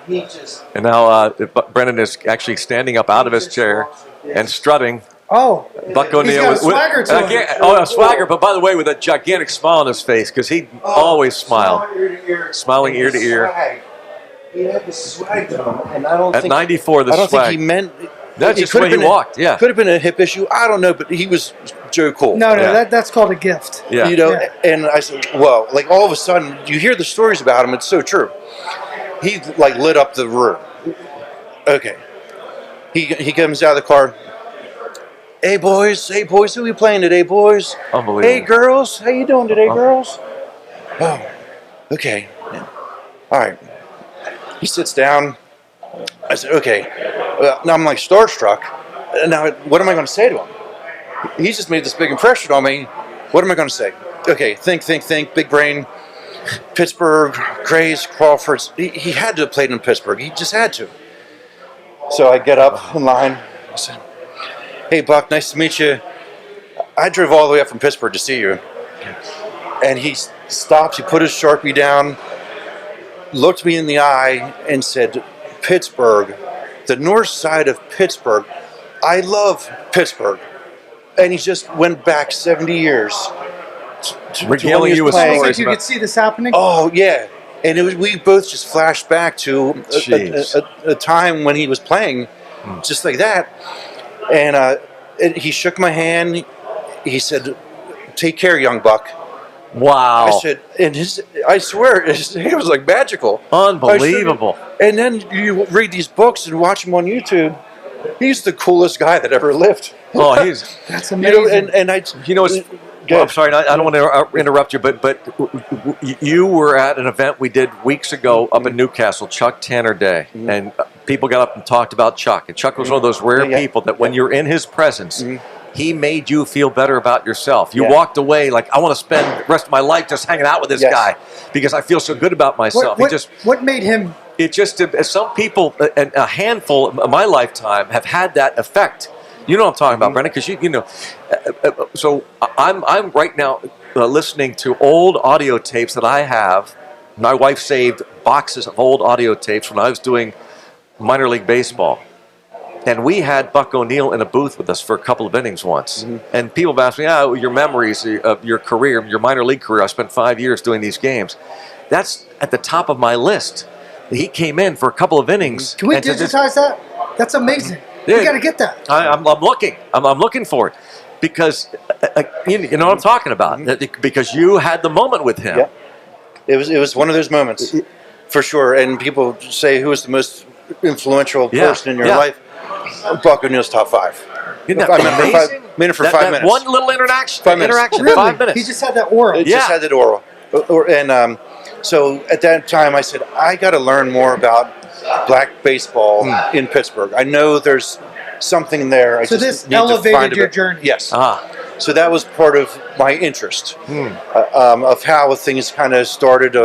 And now Brendan is actually standing up out of his chair and strutting. Oh, Buck O'Neill he's got a swagger to him. a swagger, but by the way, with a gigantic smile on his face because he always smiled, smiling ear to ear. He had the swag to him, and I don't At think 94, the I don't swag. think he meant. That's it just could the way have he been walked. Yeah. Could have been a hip issue. I don't know, but he was Joe Cool. No, Yeah. that's called a gift. Yeah. You know, Yeah. and I said, well, like all of a sudden, you hear the stories about him. It's so true. He like lit up the room. Okay. He comes out of the car. Hey boys, who we playing today, boys? Unbelievable. Hey girls, how you doing today, girls? Oh, okay. Yeah. All right. He sits down. I said, okay. Now I'm like starstruck. Now, what am I going to say to him? He's just made this big impression on me. What am I going to say? Okay, think. Big brain. Pittsburgh, Grays, Crawfords. He had to have played in Pittsburgh. He just had to. So I get up in line. I said, hey, Buck, nice to meet you. I drove all the way up from Pittsburgh to see you. And he stops. He put his Sharpie down, looked me in the eye, and said, Pittsburgh, the north side of Pittsburgh. I love Pittsburgh. And he just went back 70 years. To when Regaling he you was with playing. stories You about- could see this happening. Oh, yeah. And we both just flashed back to a time when he was playing just like that. And he shook my hand. He said, take care, young buck. Wow. I said, I swear, it was like magical. Unbelievable. And then you read these books and watch him on YouTube. He's the coolest guy that ever lived. Oh, he's. That's You amazing. know, and I. You know, well, I'm sorry, I don't want to interrupt you, but you were at an event we did weeks ago up in Newcastle, Chuck Tanner Day, and people got up and talked about Chuck. And Chuck was one of those rare people that when you're in his presence, he made you feel better about yourself. You walked away like, I want to spend the rest of my life just hanging out with this guy because I feel so good about myself. What made him? It just, some people, and a handful of my lifetime have had that effect. You know what I'm talking about, Brendan, because you know. So I'm right now listening to old audio tapes that I have. My wife saved boxes of old audio tapes when I was doing minor league baseball, and we had Buck O'Neill in a booth with us for a couple of innings once. And people have asked me, "Oh, your memories of your career, your minor league career. I spent 5 years doing these games." That's at the top of my list. He came in for a couple of innings. Can we and to just- digitize that? That's amazing. Yeah. We got to get that. I'm looking. I'm looking for it because you know what I'm talking about. Because you had the moment with him. Yeah. It was one of those moments, for sure. And people say, who was the most influential person in your life? Buck O'Neill's top 5. Isn't that I mean, amazing? Made it for that 5 minutes. One little interaction. 5 minutes. Interaction. Really? 5 minutes. He just had that aura. It just had that oral. And so at that time, I said, I got to learn more about black baseball in Pittsburgh. I know there's something there. I So just this need to elevated find your it. journey. Yes. Ah. So that was part of my interest of how things kind of started.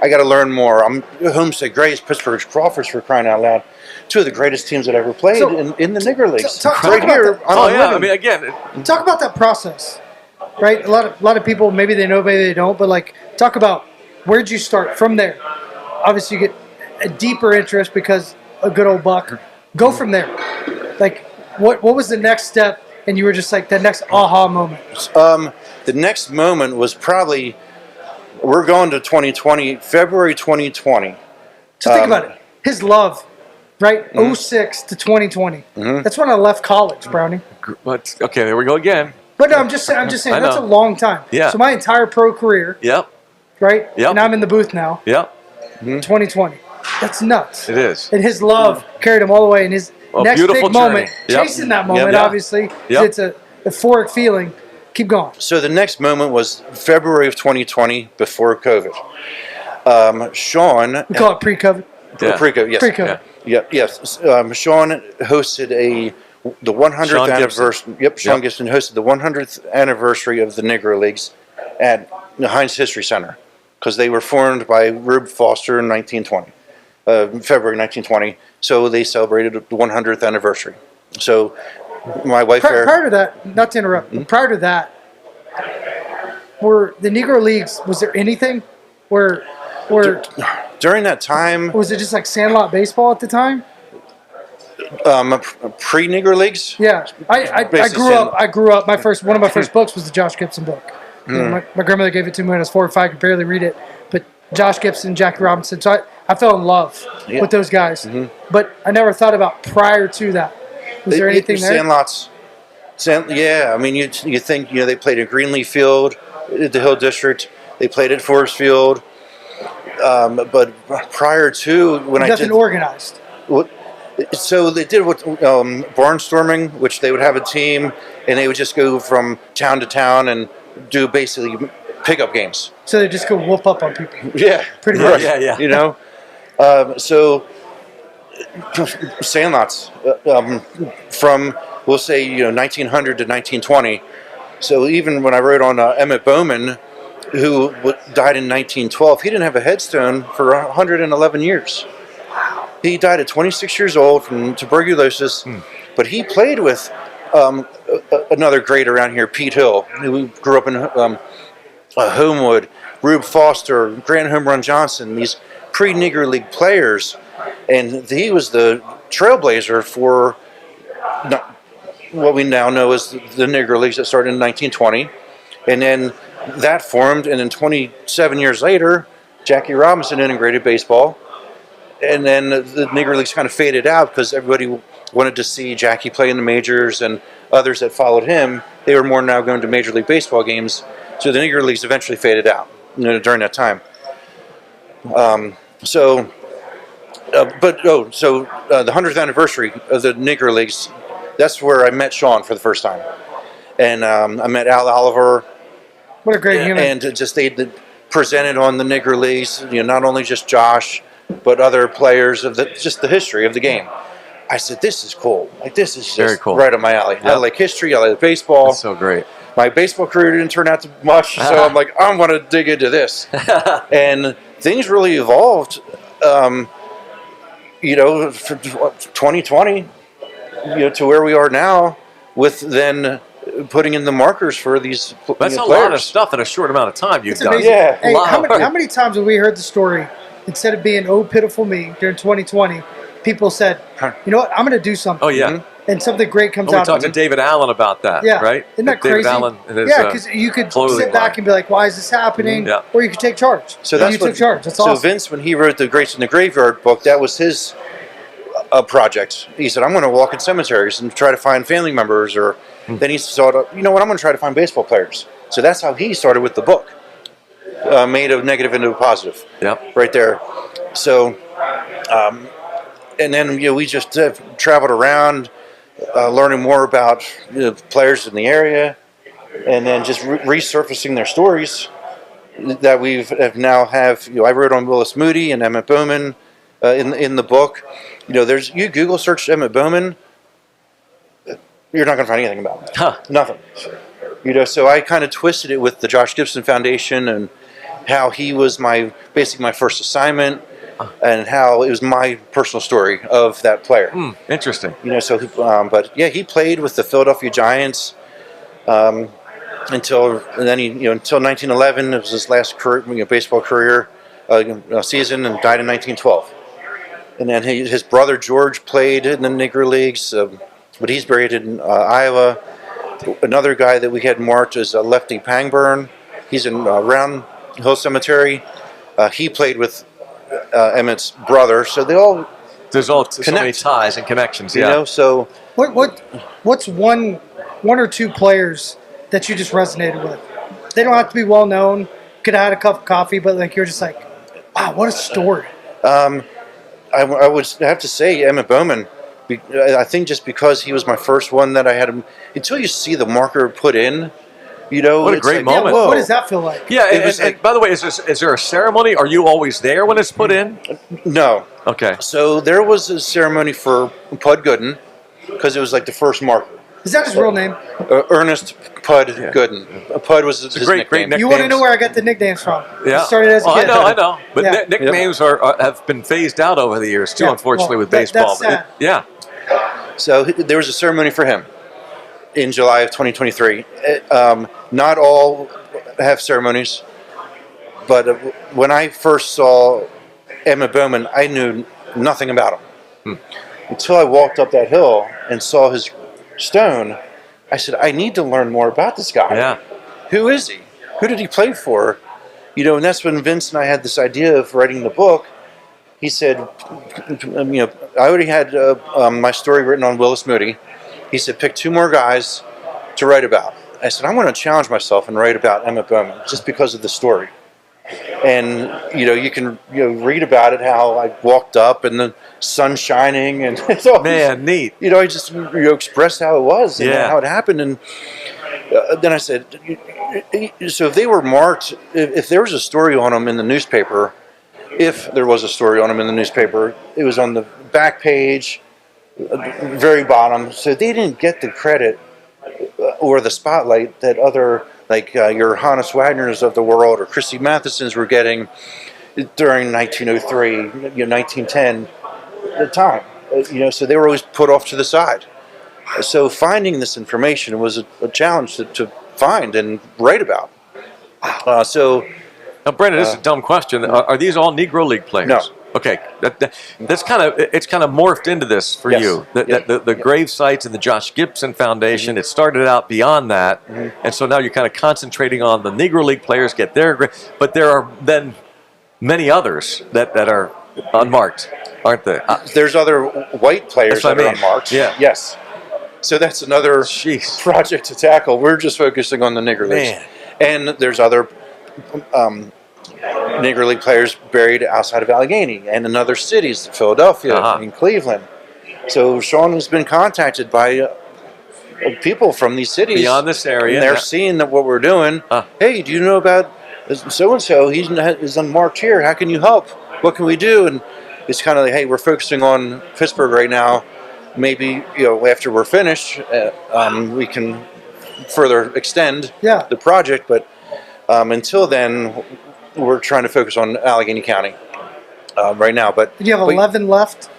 I got to learn more. I'm Homestead Grays, Pittsburgh Crawfords, for crying out loud. 2 of the greatest teams that ever played So, in the Nigger Leagues. talk right about here. that. on Oh the yeah. living. I mean, again, Talk about that process, right? A lot of people, maybe they know, maybe they don't, but like, talk about where'd you start from there? Obviously, you get a deeper interest because a good old Buck. Go from there. Like, what was the next step? And you were just like the next aha moment. The next moment was probably, we're going to 2020, February 2020. So think about it. His love, right? 06 to 2020. That's when I left college, Brownie. but okay, there we go again. But no, I'm just saying I that's a know. long time. Yeah. So my entire pro career, Yep. right? Yep. And I'm in the booth now. Yep. 2020. That's nuts. It is. And his love carried him all the way. And his A next beautiful big moment, journey. Yep. chasing that moment, Yep. obviously, Yep. it's a euphoric feeling. Keep going. So the next moment was February of 2020, before COVID. Sean. We call it pre-COVID. Yeah. Pre-COVID, yes. Pre-COVID. Yeah, yes. Sean hosted the 100th Sean Gibson. anniversary. Yep, Sean Yep. Gibson hosted the 100th anniversary of the Negro Leagues at the Heinz History Center because they were formed by Rube Foster in 1920, February 1920. So they celebrated the 100th anniversary. So my wife there. Prior to that, not to interrupt, but prior to that, were the Negro Leagues, was there anything where During that time, was it just like Sandlot baseball at the time? pre-Negro Leagues. Yeah, I grew up. One of my first books was the Josh Gibson book. You know, my grandmother gave it to me when I was 4 or 5. I could barely read it, but Josh Gibson, Jackie Robinson. So I fell in love with those guys. But I never thought about prior to that. Was there anything there? Sandlots. Yeah, I mean, you think they played at Greenleaf Field, at the Hill District. They played at Forbes Field. But prior to when Nothing organized. So they did what barnstorming, which they would have a team and they would just go from town to town and do basically pickup games. So they just go whoop up on people. Yeah, Pretty much. Yeah. So Sandlots from we'll say 1900 to 1920. So even when I wrote on Emmett Bowman, who died in 1912, he didn't have a headstone for 111 years. He died at 26 years old from tuberculosis, but he played with another great around here, Pete Hill, who grew up in Homewood, Rube Foster, Grant Home Run Johnson, these pre-Negro League players, and he was the trailblazer for what we now know as the Negro Leagues that started in 1920, and then that formed, and then 27 years later, Jackie Robinson integrated baseball. And then the Negro Leagues kind of faded out because everybody wanted to see Jackie play in the majors, and others that followed him, they were more now going to Major League Baseball games. So the Negro Leagues eventually faded out during that time. The 100th anniversary of the Negro Leagues, that's where I met Sean for the first time. And I met Al Oliver. What a great human. And just they presented on the Negro Leagues, not only just Josh, but other players of just the history of the game. I said, this is cool. Like, this is Very just cool. right up my alley. Yep. I like history. I like baseball. That's so great. My baseball career didn't turn out to much, so I'm like, I want to dig into this. And things really evolved, for 2020, to where we are now with then putting in the markers for these That's a players. lot of stuff in a short amount of time you've It's done. amazing. Yeah. Hey, Wow. how many times have we heard the story? Instead of being "oh pitiful me" during 2020, people said, "You know what? I'm going to do something." Oh, yeah. And something great comes We out. talked of to it. David Allen about that, Yeah, right? Isn't that David crazy? Allen and his, Yeah, because you could clothing sit back line. and be like, "Why is this happening?" Yeah. Or you could take charge. So And that's you took charge. That's so awesome. Vince, when he wrote the Grace in the Graveyard book, that was his project. He said, "I'm going to walk in cemeteries and try to find family members." Or then he thought, "You know what? I'm going to try to find baseball players." So that's how he started with the book, made a negative into a positive. Yep. Right there. So, and then we just traveled around, learning more about players in the area, and then just resurfacing their stories that I wrote on Willis Moody and Emmett Bowman in the book. You Google search Emmett Bowman, you're not going to find anything about him. Huh. Nothing. So I kind of twisted it with the Josh Gibson Foundation and how he was basically my first assignment, and how it was my personal story of that player. Interesting. He played with the Philadelphia Giants until 1911. It was his last baseball career season, and died in 1912. And then his brother George played in the Negro Leagues, but he's buried in Iowa. Another guy that we had marked is Lefty Pangburn. He's in Round Hill Cemetery. He played with Emmett's brother, so they all There's all so many connect. ties and connections. you Yeah. know. So What's one or two players that you just resonated with? They don't have to be well known. Could have had a cup of coffee, but like you're just like, wow, what a story. I would have to say Emmett Bowman. I think just because he was my first one that I had him, until you see the marker put in, You know, What a it's great like, moment. whoa. What does that feel like? Yeah, It was and like- by the way, is there a ceremony? Are you always there when it's put in? No. Okay. So there was a ceremony for Pud Gooden because it was like the first marker. Is that his real name? Ernest Pud Yeah. Gooden. Pud was his great nickname. You want to know Names. where I got the nicknames from? Yeah. I started as a Oh, kid. I know. But Yeah. nicknames have been phased out over the years too, Yeah, unfortunately, well, with baseball. that's sad. Yeah. So there was a ceremony for him in July of 2023. Not all have ceremonies, but when I first saw Emmett Bowman, I knew nothing about him until I walked up that hill and saw his stone. I said, I need to learn more about this guy. Yeah. Who is he? Who did he play for? You know, and that's when Vince and I had this idea of writing the book. He said, you know, I already had my story written on Willis Moody. He said, pick 2 more guys to write about. I said, I want to challenge myself and write about Emmett Bowman just because of the story. And, you know, you can read about it, how I walked up and the sun shining. And it's always, Man, neat. you know, I just expressed how it was and Yeah. how it happened. And then I said, so if they were marked, if there was a story on them in the newspaper, if there was a story on them in the newspaper, it was on the back page, very bottom. So they didn't get the credit or the spotlight that other, like your Hannes Wagners of the world or Christy Matheson's were getting during 1903, 1910, the time. You know, so they were always put off to the side. So finding this information was a challenge to find and write about. Now, Brendan, this is a dumb question. Are these all Negro League players? No. Okay, that's kind of morphed into this for Yes. you. Yeah. The grave sites and the Josh Gibson Foundation. It started out beyond that, and so now you're kind of concentrating on the Negro League players get their grave, but there are then many others that are unmarked, aren't there? There's other white players That's what that I are mean. unmarked. Yeah. Yes. So that's another Jeez. project to tackle. We're just focusing on the Negro Leagues. Man. And there's other Negro League players buried outside of Allegheny and in other cities, Philadelphia Uh-huh. and Cleveland. So Sean has been contacted by people from these cities. Beyond this area, And they're yeah. seeing that what we're doing. Hey, do you know about so-and-so? He's unmarked here. How can you help? What can we do? And it's kind of like, hey, we're focusing on Pittsburgh right now. Maybe, after we're finished, we can further extend the project. But until then, we're trying to focus on Allegheny County right now. But You have 11 left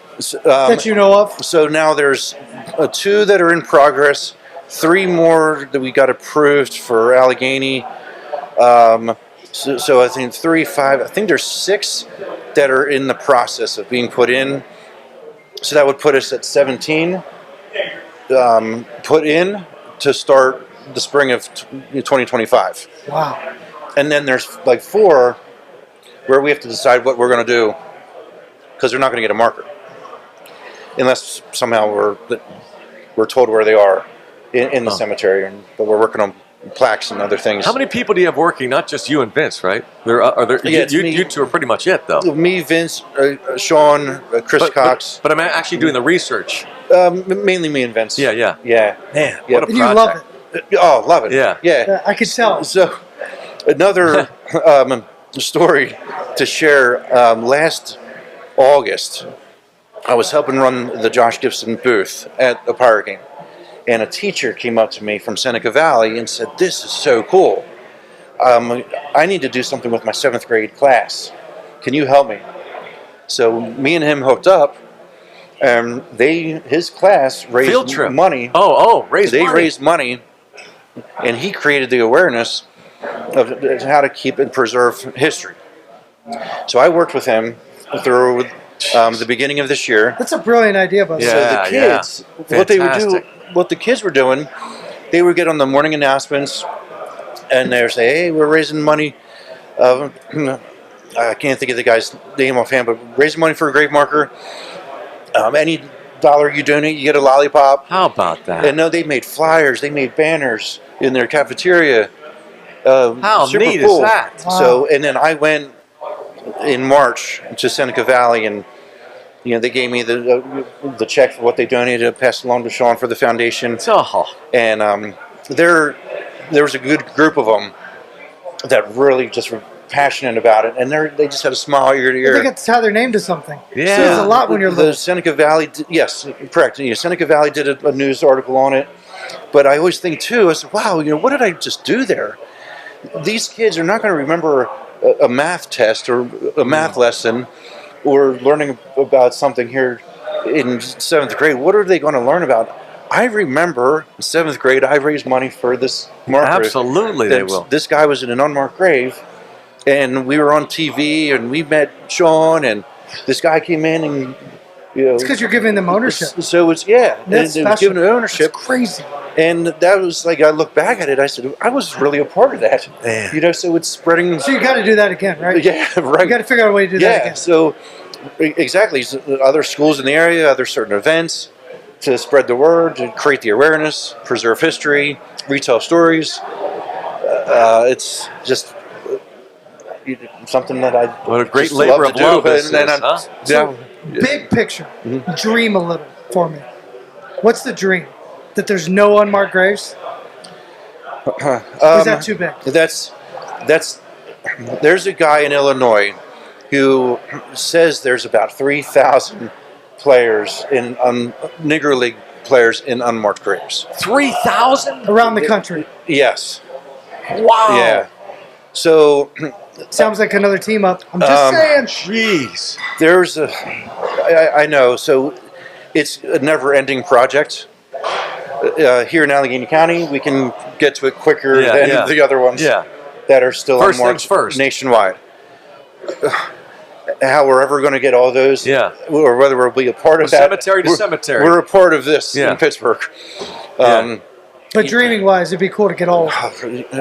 that you know of? So now there's 2 that are in progress, 3 more that we got approved for Allegheny. So I think 3, 5. I think there's 6 that are in the process of being put in. So that would put us at 17 put in to start the spring of 2025. Wow. And then there's like 4 where we have to decide what we're going to do because they're not going to get a marker unless somehow we're told where they are in the cemetery. But we're working on plaques and other things. How many people do you have working? Not just you and Vince, right? Yeah, it's me. You 2 are pretty much it, though. Me, Vince, Sean, Chris Cox. But I'm actually doing the research. Mainly me and Vince. Yeah. Man, what a And project. you love it. Oh, love it. Yeah. I could tell. So another story to share. Last August, I was helping run the Josh Gibson booth at a Pirate game. And a teacher came up to me from Seneca Valley and said, "This is so cool. I need to do something with my 7th grade class. Can you help me?" So me and him hooked up. His class raised Field trip. money. They Raised money, and he created the awareness of how to keep and preserve history. So I worked with him through the beginning of this year. That's a brilliant idea, by the way. So the kids, what the kids were doing, they would get on the morning announcements, and they would say, "Hey, we're raising money." I can't think of the guy's name offhand, but raising money for a grave marker. Any dollar you donate, you get a lollipop. How about that? And no, they made flyers, they made banners in their cafeteria. How super neat cool. is that? Wow. So, and then I went in March to Seneca Valley, and they gave me the check for what they donated, passed along to Sean for the foundation. Oh. And they're there was a good group of them that really just were passionate about it, and they just had a smile ear to I ear. think it's how they're named to something. Yeah. So it's a lot when you're the little. Seneca Valley, yes, correct. Seneca Valley did a news article on it, but I always think too, I said, wow, what did I just do there? These kids are not going to remember a math test or a math lesson or learning about something here in 7th grade. What are they going to learn about? I remember in 7th grade, I raised money for this marker. Absolutely, they will. This guy was in an unmarked grave, and we were on TV, and we met Sean, and this guy came in, and It's because you're giving them ownership. So it's That's it was special. given ownership. That's crazy. And that was like, I look back at it, I said, I was really a part of that. Man. So it's spreading. So you got to do that again, right? Yeah, right. You got to figure out a way to do that again. So exactly. So other schools in the area, other certain events to spread the word, to create the awareness, preserve history, retell stories. It's just something that I What a great just labor love of to do. love this And is, I'm- huh? So, big picture, dream a little for me. What's the dream? That there's no unmarked graves? Or is that too big? That's there's a guy in Illinois who says there's about 3,000 players in Negro League players in unmarked graves. 3,000? Around the country. Yes. Wow. Yeah. So Sounds like another team up. I'm just saying. Jeez. there's I know. So it's a never-ending project. Here in Allegheny County, we can get to it quicker Yeah, than yeah. the other ones Yeah. that are still First unmarked things first. nationwide. How we're ever going to get all those, Yeah. or whether we'll be a part of From that. cemetery to we're- cemetery. We're a part of this Yeah. in Pittsburgh. Yeah. But dreaming wise, it'd be cool to get all.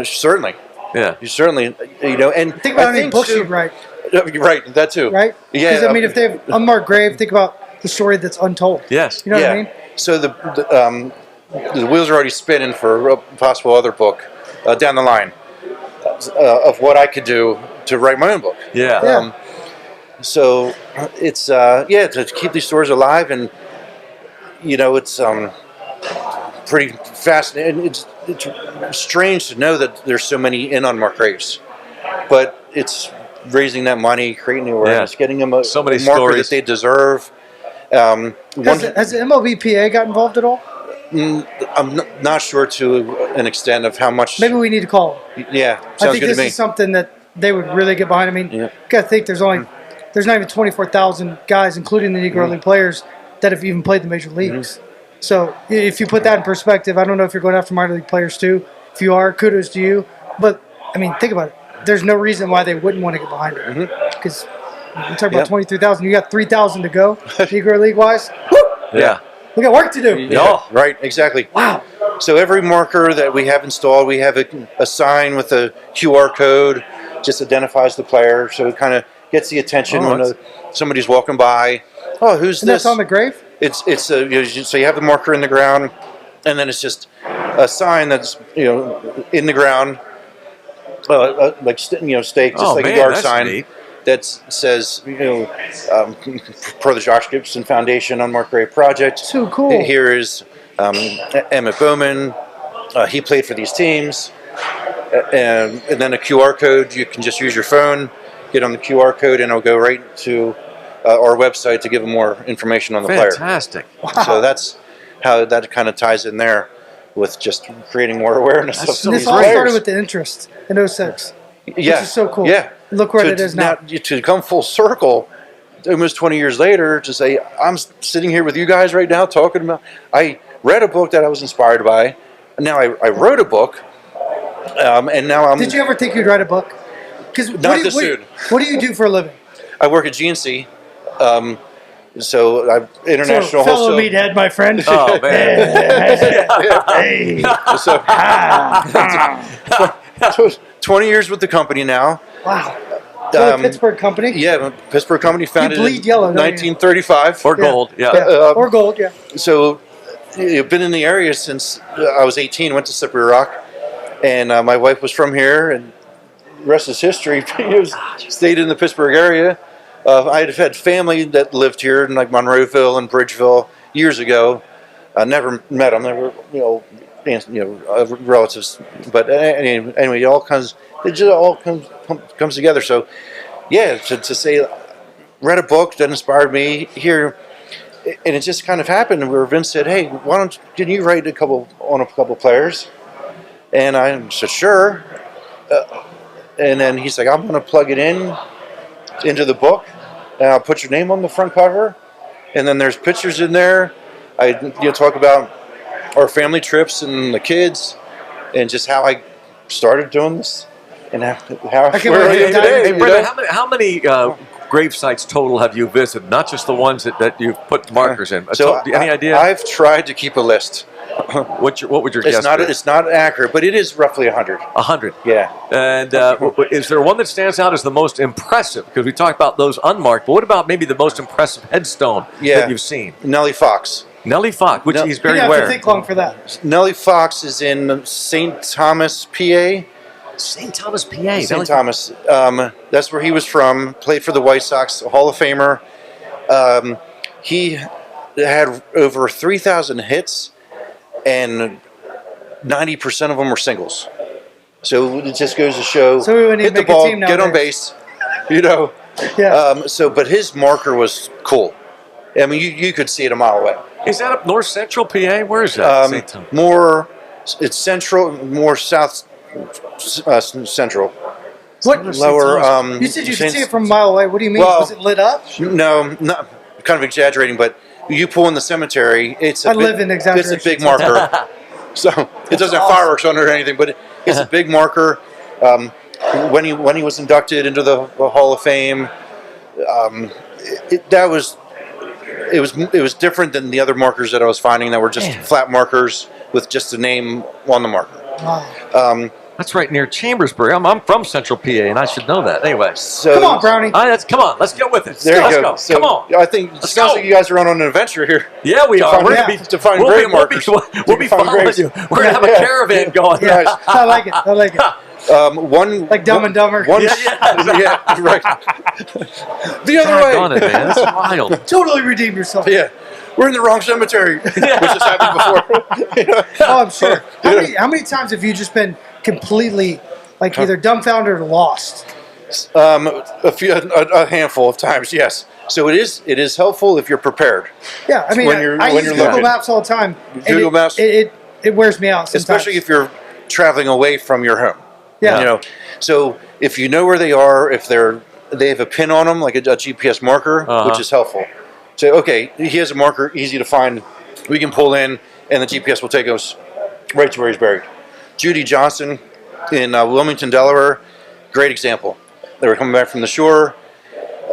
Certainly, Yeah. you certainly, and Think about how I many think books too- you'd write, Right, that too. right? Yeah. Because, I mean, if they have unmarked grave, think about the story that's untold. Yes. You know what I mean? So the wheels are already spinning for a possible other book down the line of what I could do to write my own book. Yeah. Yeah. So it's to keep these stories alive, and it's pretty fascinating. It's strange to know that there's so many in unmarked graves, but it's raising that money, creating the awareness, Yeah. getting them So many a marker stories. that they deserve. Has the MLBPA got involved at all? I'm not sure to an extent of how much. Maybe we need to call them. Yeah, I sounds think good this to me. is something that they would really get behind. I mean, Yeah. you got to think there's not even 24,000 guys, including the Negro League players, that have even played the major leagues. So if you put that in perspective, I don't know if you're going after minor league players too. If you are, kudos to you. But I mean, think about it. There's no reason why they wouldn't want to get behind it. Because you talk about Yeah. 23,000, you got 3,000 to go, Negro League wise. Woo! Yeah. We got work to do. Yeah, right, exactly. Wow. So every marker that we have installed, we have a sign with a QR code, just identifies the player, so it kind of gets the attention Oh, when somebody's walking by. Oh, who's And this? that's on the grave? It's so you have the marker in the ground, and then it's just a sign that's in the ground, staked, just Oh, like man, a yard that's sign neat. that says per the Josh Gibson Foundation Unmarked Grave Project. So cool. Here is Emmett Bowman. He played for these teams, and then a QR code. You can just use your phone, get on the QR code, and it'll go right to our website to give them more information on the player. Fantastic. So that's how that kind of ties in there with just creating more awareness That's of so And this these all players. started with the interest in '06. Yeah, which is so cool. Yeah, Look where it is now. To come full circle, almost 20 years later, to say I'm sitting here with you guys right now talking about. I read a book that I was inspired by, and now I wrote a book, and now I'm. Did you ever think you'd write a book? Because Not this soon. What do you do for a living? I work at GNC, so I'm international So, fellow wholesale. meathead, my friend. Oh, man. Hey. So 20 years with the company now. Wow. So a Pittsburgh company. Yeah, Pittsburgh company founded bleed in yellow, don't you? 1935. Or gold. Yeah. Or gold. Yeah. So I've been in the area since I was 18. Went to Slippery Rock, and my wife was from here, and the rest is history. Stayed in the Pittsburgh area. I had family that lived here in like Monroeville and Bridgeville years ago. I never met them. They were relatives. But anyway, it just all comes together. So, yeah, to say, read a book that inspired me here, and it just kind of happened where Vince said, "Hey, can you write a couple players?" And I said, "Sure." And then he's like, "I'm going to plug it into the book, and I'll put your name on the front cover, and then there's pictures in there. I talk about our family trips and the kids, and just how I started doing this, and how where I am today." Hey, Brendan, how many grave sites total have you visited? Not just the ones that you've put markers in. So any idea? I've tried to keep a list. What would your guess be? It's not accurate, but it is roughly 100. 100. Yeah. And is there one that stands out as the most impressive? Because we talked about those unmarked, but what about maybe the most impressive headstone that you've seen? Nellie Fox. Nellie Fox, which he's You buried don't have where? to think long for that. Nellie Fox is in St. Thomas, PA. St. Thomas, PA. St. Thomas. That's where he was from. Played for the White Sox, a Hall of Famer. He had over 3,000 hits, and 90% of them were singles. So it just goes to show, So we wouldn't hit even the make a ball, team get on nowadays. base, Yeah. But his marker was cool. I mean, you could see it a mile away. Is that up north central PA? Where is that? St. Thomas. It's central, more south central. What? Lower. You said you could see it from a mile away. What do you mean? Well, Was it lit up? No, not kind of exaggerating, but you pull in the cemetery. I live in exaggeration. It's a big marker. So it doesn't have fireworks on it or anything, but it's a big marker. When he was inducted into the Hall of Fame, it was different than the other markers that I was finding that were just flat markers with just the name on the marker. Wow. That's right near Chambersburg. I'm from Central PA, and I should know that. Anyway, So Come on, Brownie. come on, let's get with it. There Let's you go. go. So Come on. I think it sounds like you guys are on an adventure here. Yeah, we are. find- We're yeah, going to find we'll grave be, markers. We'll be To find following graves. you. We're going to have a Yeah. caravan going. Nice. I like it. I like it. One Like Dumb and Dumber. One, Yeah, yeah, right. The other way. Doggone it, man. That's wild. Totally redeem yourself. Yeah, we're in the wrong cemetery, which has happened before. Oh, I'm sure. How many times have you just been completely, like, either dumbfounded or lost? A handful of times, yes. So it is helpful if you're prepared. Yeah, I mean, When you're- I when use you're Google looking. Maps all the time. and Google Maps? It wears me out sometimes. Especially if you're traveling away from your home. Yeah. So if you know where they are, if they have a pin on them, like a GPS marker, which is helpful. So okay, he has a marker, easy to find. We can pull in, and the GPS will take us right to where he's buried. Judy Johnson in Wilmington, Delaware, great example. They were coming back from the shore.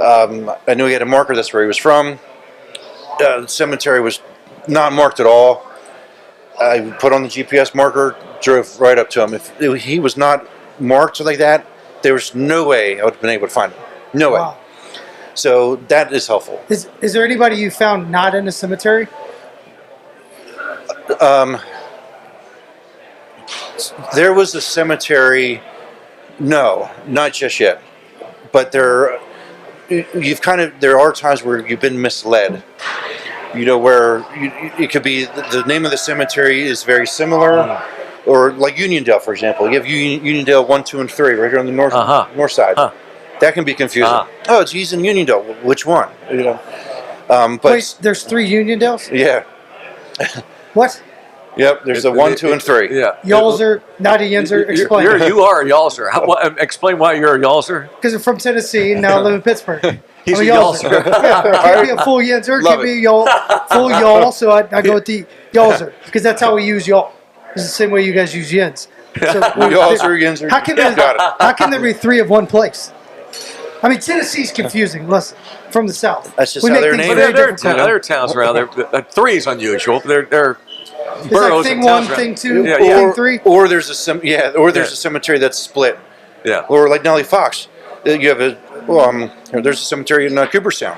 I knew he had a marker. That's where he was from. The cemetery was not marked at all. I put on the GPS marker, drove right up to him. If he was not marked like that, there was no way I would have been able to find him. No way. Wow. So that is helpful. Is there anybody you found not in a cemetery? There was a cemetery. No, not just yet. But there are times where you've been misled. Where it could be the name of the cemetery is very similar, or like Uniondale, for example. You have Uniondale 1, 2, and 3 right here on the north side. That can be confusing. Oh, it's using Uniondale. Which one? But Wait, there's 3 Uniondales? yeah, What? yep. There's a 1, 2, and 3. Yeah. Yalzer, not a Yinzer. Explain. You are a Yalzer. Explain why you're a Yalzer. Because I'm from Tennessee and now I live in Pittsburgh. He's I'm a Yalzer. Yeah, it can't be a full Yinzer. It Love can't be a full y'all. So I go with the Yalzer because that's how we use y'all. It's the same way you guys use Yins. So Yalzer, Yinzer. How can there be 3 of one place? I mean, Tennessee's confusing. Listen, from the South. That's just We how make they're things named. very There difficult. are towns around there. 3 is unusual. They're It's boroughs like thing and towns 1, around. thing 2, Yeah, thing 3. Or there's a cemetery that's split. Yeah. Or like Nellie Fox, you have there's a cemetery in Cooperstown.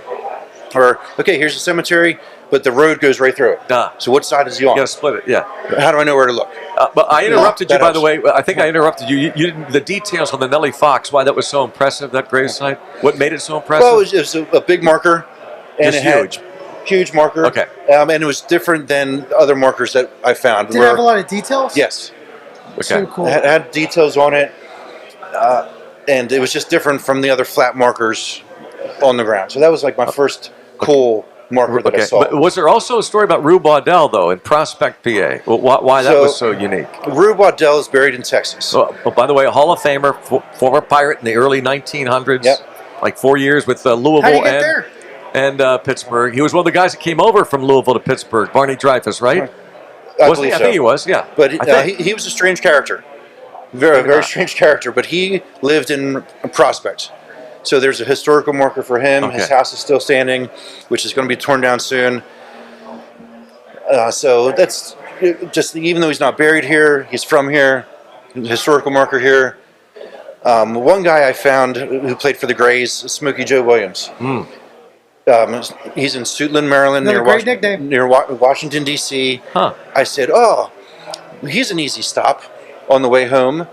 Or okay, here's a cemetery, but the road goes right through it. So what side is he on? You got to split it. Yeah. How do I know where to look? But I interrupted you, that by the helps. way. I think I interrupted you. You didn't, the details on the Nellie Fox, why that was so impressive, that gravesite. What made it so impressive? Well, it was a big marker, and Just it had huge. huge marker. Okay. And it was different than other markers that I found. Did it have a lot of details? Yes. Okay. So cool. It had details on it, and it was just different from the other flat markers on the ground. So that was like my first cool marker that I saw. But was there also a story about Rue Baudel, though, in Prospect, PA? Why that was so unique? Rue Baudel is buried in Texas. Oh, by the way, a Hall of Famer, former Pirate in the early 1900s. Yep. Like 4 years with Louisville How'd you get there? and Pittsburgh. He was one of the guys that came over from Louisville to Pittsburgh. Barney Dreyfus, right? I Wasn't believe he? I so. think he was, yeah. But I think. he was a strange character. Very strange character. But he lived in Prospect. So there's a historical marker for him. Okay. His house is still standing, which is going to be torn down soon. So that's just, even though he's not buried here, he's from here. Historical marker here. One guy I found who played for the Grays, Smokey Joe Williams. He's in Suitland, Maryland, Another great nickname. near Washington, D.C. Huh. I said, oh, he's an easy stop on the way home.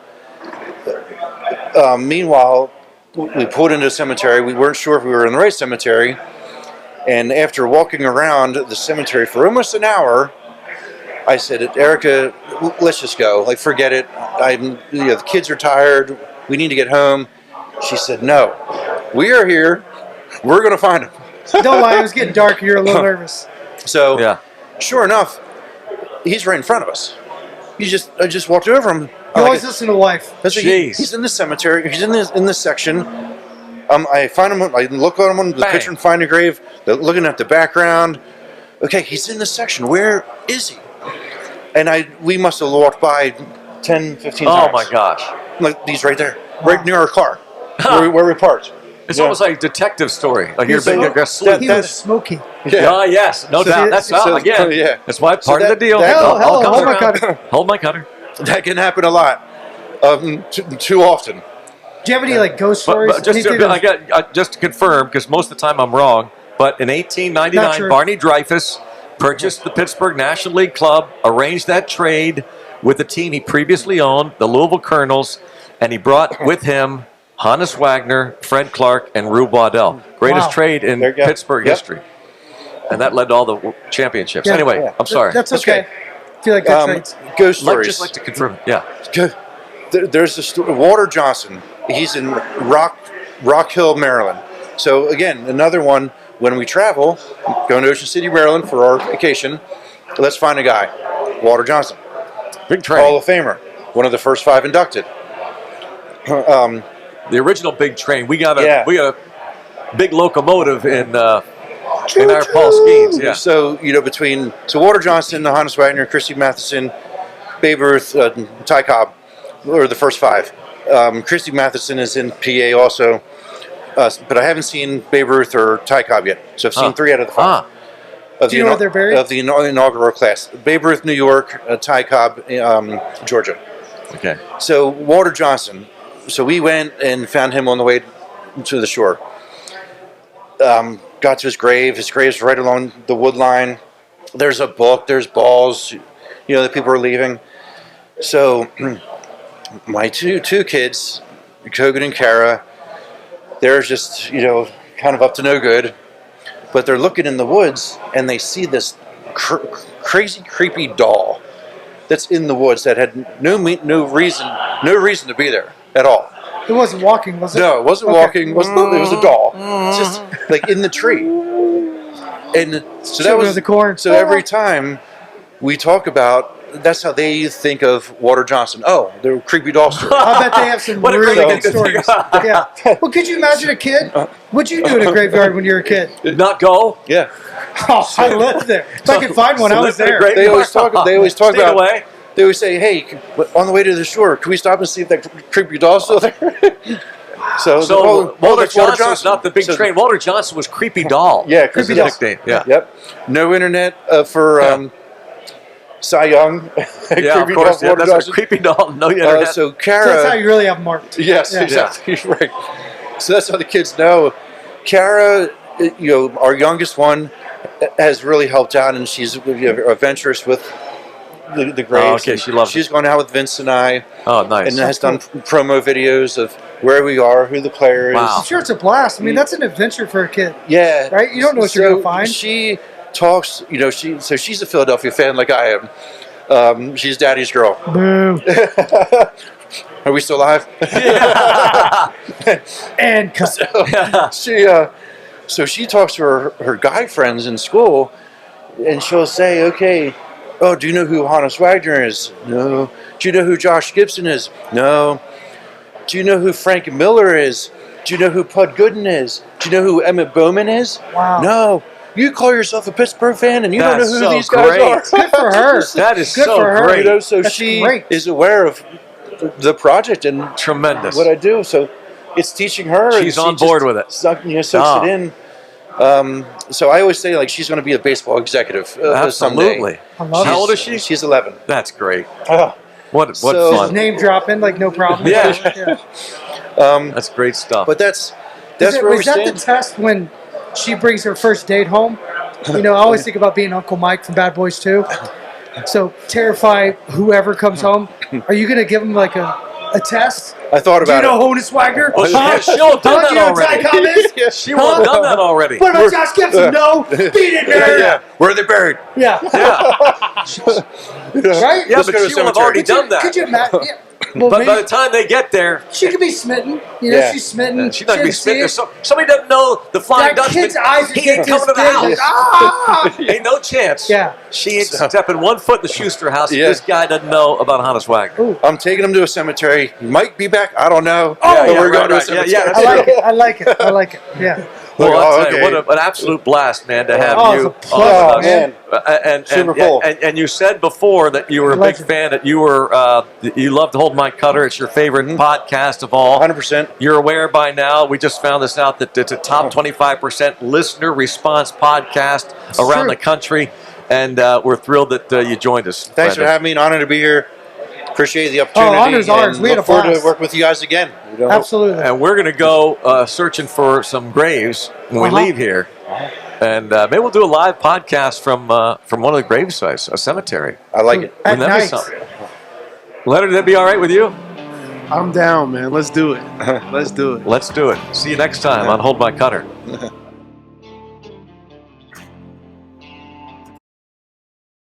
Meanwhile, we pulled into a cemetery. We weren't sure if we were in the right cemetery. And after walking around the cemetery for almost an hour, I said, Erica, let's just go. Like, forget it. The kids are tired. We need to get home. She said, no, we are here. We're going to find him. Don't lie, it was getting dark. You're a little nervous. So, Yeah. sure enough, he's right in front of us. I just walked over him. You always listen to wife. Jeez. He's in the cemetery. He's in this section. I find him. I look at him on the Bang. picture and find a grave. They're looking at the background. Okay, he's in this section. Where is he? And we must have walked by 10, 15 times. Oh, my gosh. Like, he's right there, right near our car, where we parked. It's Yeah. almost like a detective story. Like you're He being was- asleep. He was smoky. Ah, yes, no So doubt. the- That's so- again. yeah. That's why So part of the deal. that- Hello, All comes hold my around. cutter. Hold my cutter. That can happen a lot, too often. Do you have any like ghost stories? But just, Anything just to confirm, because most of the time I'm wrong, but in Not 1899, true. Barney Dreyfus purchased the Pittsburgh National League Club, arranged that trade with the team he previously owned, the Louisville Colonels, and he brought with him Hannes Wagner, Fred Clark, and Rue Baudel. Greatest Wow. trade in There you go. Pittsburgh Yep. history. And that led to all the championships. Yeah. Anyway, Yeah. I'm sorry. That's okay. I feel like good trades. Ghost stories. Just like to confirm. Yeah. There's a story. Walter Johnson. He's in Rock Hill, Maryland. So again, another one. When we travel, going to Ocean City, Maryland for our vacation, let's find a guy. Walter Johnson, Big trade. Hall of Famer, one of the first 5 inducted. The original big train. We got a Yeah. big locomotive in our Paul Skeens. Yeah. So between Walter Johnson, Hannes Wagner, Christy Matheson, Babe Ruth, Ty Cobb were the first 5. Christy Matheson is in PA also, but I haven't seen Babe Ruth or Ty Cobb yet. So I've seen 3 out of the 5. Of Do you know where they're buried? Of the inaugural class. Babe Ruth, New York, Ty Cobb, Georgia. Okay. So Walter Johnson. So we went and found him on the way to the shore. Got to his grave. His grave's right along the wood line. There's a book. There's balls. That people are leaving. So my two kids, Kogan and Kara, they're just kind of up to no good. But they're looking in the woods and they see this crazy, creepy doll that's in the woods that had no reason to be there at all. It wasn't walking, was it? No, it wasn't Okay. walking. It was a doll. It's just like in the tree. And so that Children was of the corn. So every time we talk about, that's how they think of Walter Johnson. Oh, they're creepy doll story. I bet they have some What a really great good thing to think stories. Yeah. Well, could you imagine a kid? What'd you do in a graveyard when you were a kid? Did not go. Yeah. Oh, I lived there. If I could find one, I was there. They always talk Stayed about. away. They always say, "Hey, on the way to the shore, can we stop and see if that creepy doll's still there?" So Walter that's Johnson was not the big So- train. Walter Johnson was Creepy Doll. Yeah, Creepy Creepy doll. Nickname. Yeah. Yep. No internet for Cy Young. Yeah, of course. Yeah, that's a Creepy Doll. No internet. So So Kara. that's how you really have marked. Yes, Yeah. exactly. Right. So that's how the kids know. Kara, our youngest one, has really helped out, and she's adventurous with the graves. Oh, okay, she loves She's gone out with Vince and I, Oh, nice. and has done promo videos of where we are, who the player is. Wow. I'm sure it's a blast. I mean, that's an adventure for a kid. Yeah. Right? You don't know what you're gonna find. She talks. She's a Philadelphia fan like I am. She's Daddy's girl. Boo. Are we still live? And cut. So she talks to her guy friends in school, and she'll say, "Okay, oh, do you know who Hannes Wagner is? No. Do you know who Josh Gibson is? No. Do you know who Frank Miller is? Do you know who Pud Gooden is? Do you know who Emmett Bowman is? Wow. No. You call yourself a Pittsburgh fan, and you don't know That's who so these guys great. are." Good for her. That is Good so for her. great. So That's she great. is aware of the project and Tremendous. what I do. So it's teaching her. and She's she on board just with it. Soaks Oh. it in. So I always say, like, she's going to be a baseball executive someday. Absolutely. I love How it. old is she? She's 11. That's great. Oh. What So- fun. Name dropping, like no problem. Yeah. That's great stuff. But that's Was where we that the stand. test when she brings her first date home? I always think about being Uncle Mike from Bad Boys 2. So terrify whoever comes home. Are you going to give them like a test? I thought Do you about know it. Honus Wagner? Well, she'll have done Huh? Do you that know who Ty already. Cobb is? She will have done that already. What about Josh Gibson? No. Beat it, nerd. Yeah. Where are they buried? Yeah. Yeah. Right? Yeah, Let's but go to she will have cemetery. already done that. Could you imagine? Yeah. Well, But by maybe the time they get there, she could be smitten. Yeah. She's smitten. she's not going to be Shouldn't see smitten. it. Somebody doesn't know the Flying That Dutchman. kid's eyes are He getting ain't coming to the this house. big, like, ah! Ain't no chance. Yeah. She ain't stepping one foot in the Schuster house. Yeah. This guy doesn't know about Hannes Wagner. Ooh. I'm taking him to a cemetery. He might be back. I don't know. Oh, but yeah, we're going right, to a right. cemetery. Yeah, I like it. I like it. I like it. Yeah. Well, Oh, I'll tell you, okay. what an absolute blast, man, to have Oh, you it's a pleasure, on with us. man. And, Super cool. and you said before that you were a big Legend. fan, that you were you loved Hold My Cutter. It's your favorite podcast of all. 100%. You're aware by now, we just found this out, that it's a top 25% listener response podcast around true. the country. And we're thrilled that you joined us. Thanks for Brendan. having me. An honor to be here. Appreciate the opportunity. honor's ours. and We had look a forward blast. to work with you guys again. Absolutely. And we're going to go searching for some graves when we Uh-huh. leave here. And maybe we'll do a live podcast from one of the grave sites, a cemetery. I like it. At Wouldn't that be night. something? Leonard, that'd be all right with you? I'm down, man. Let's do it. Let's do it. Let's do it. See you next time on Hold My Cutter.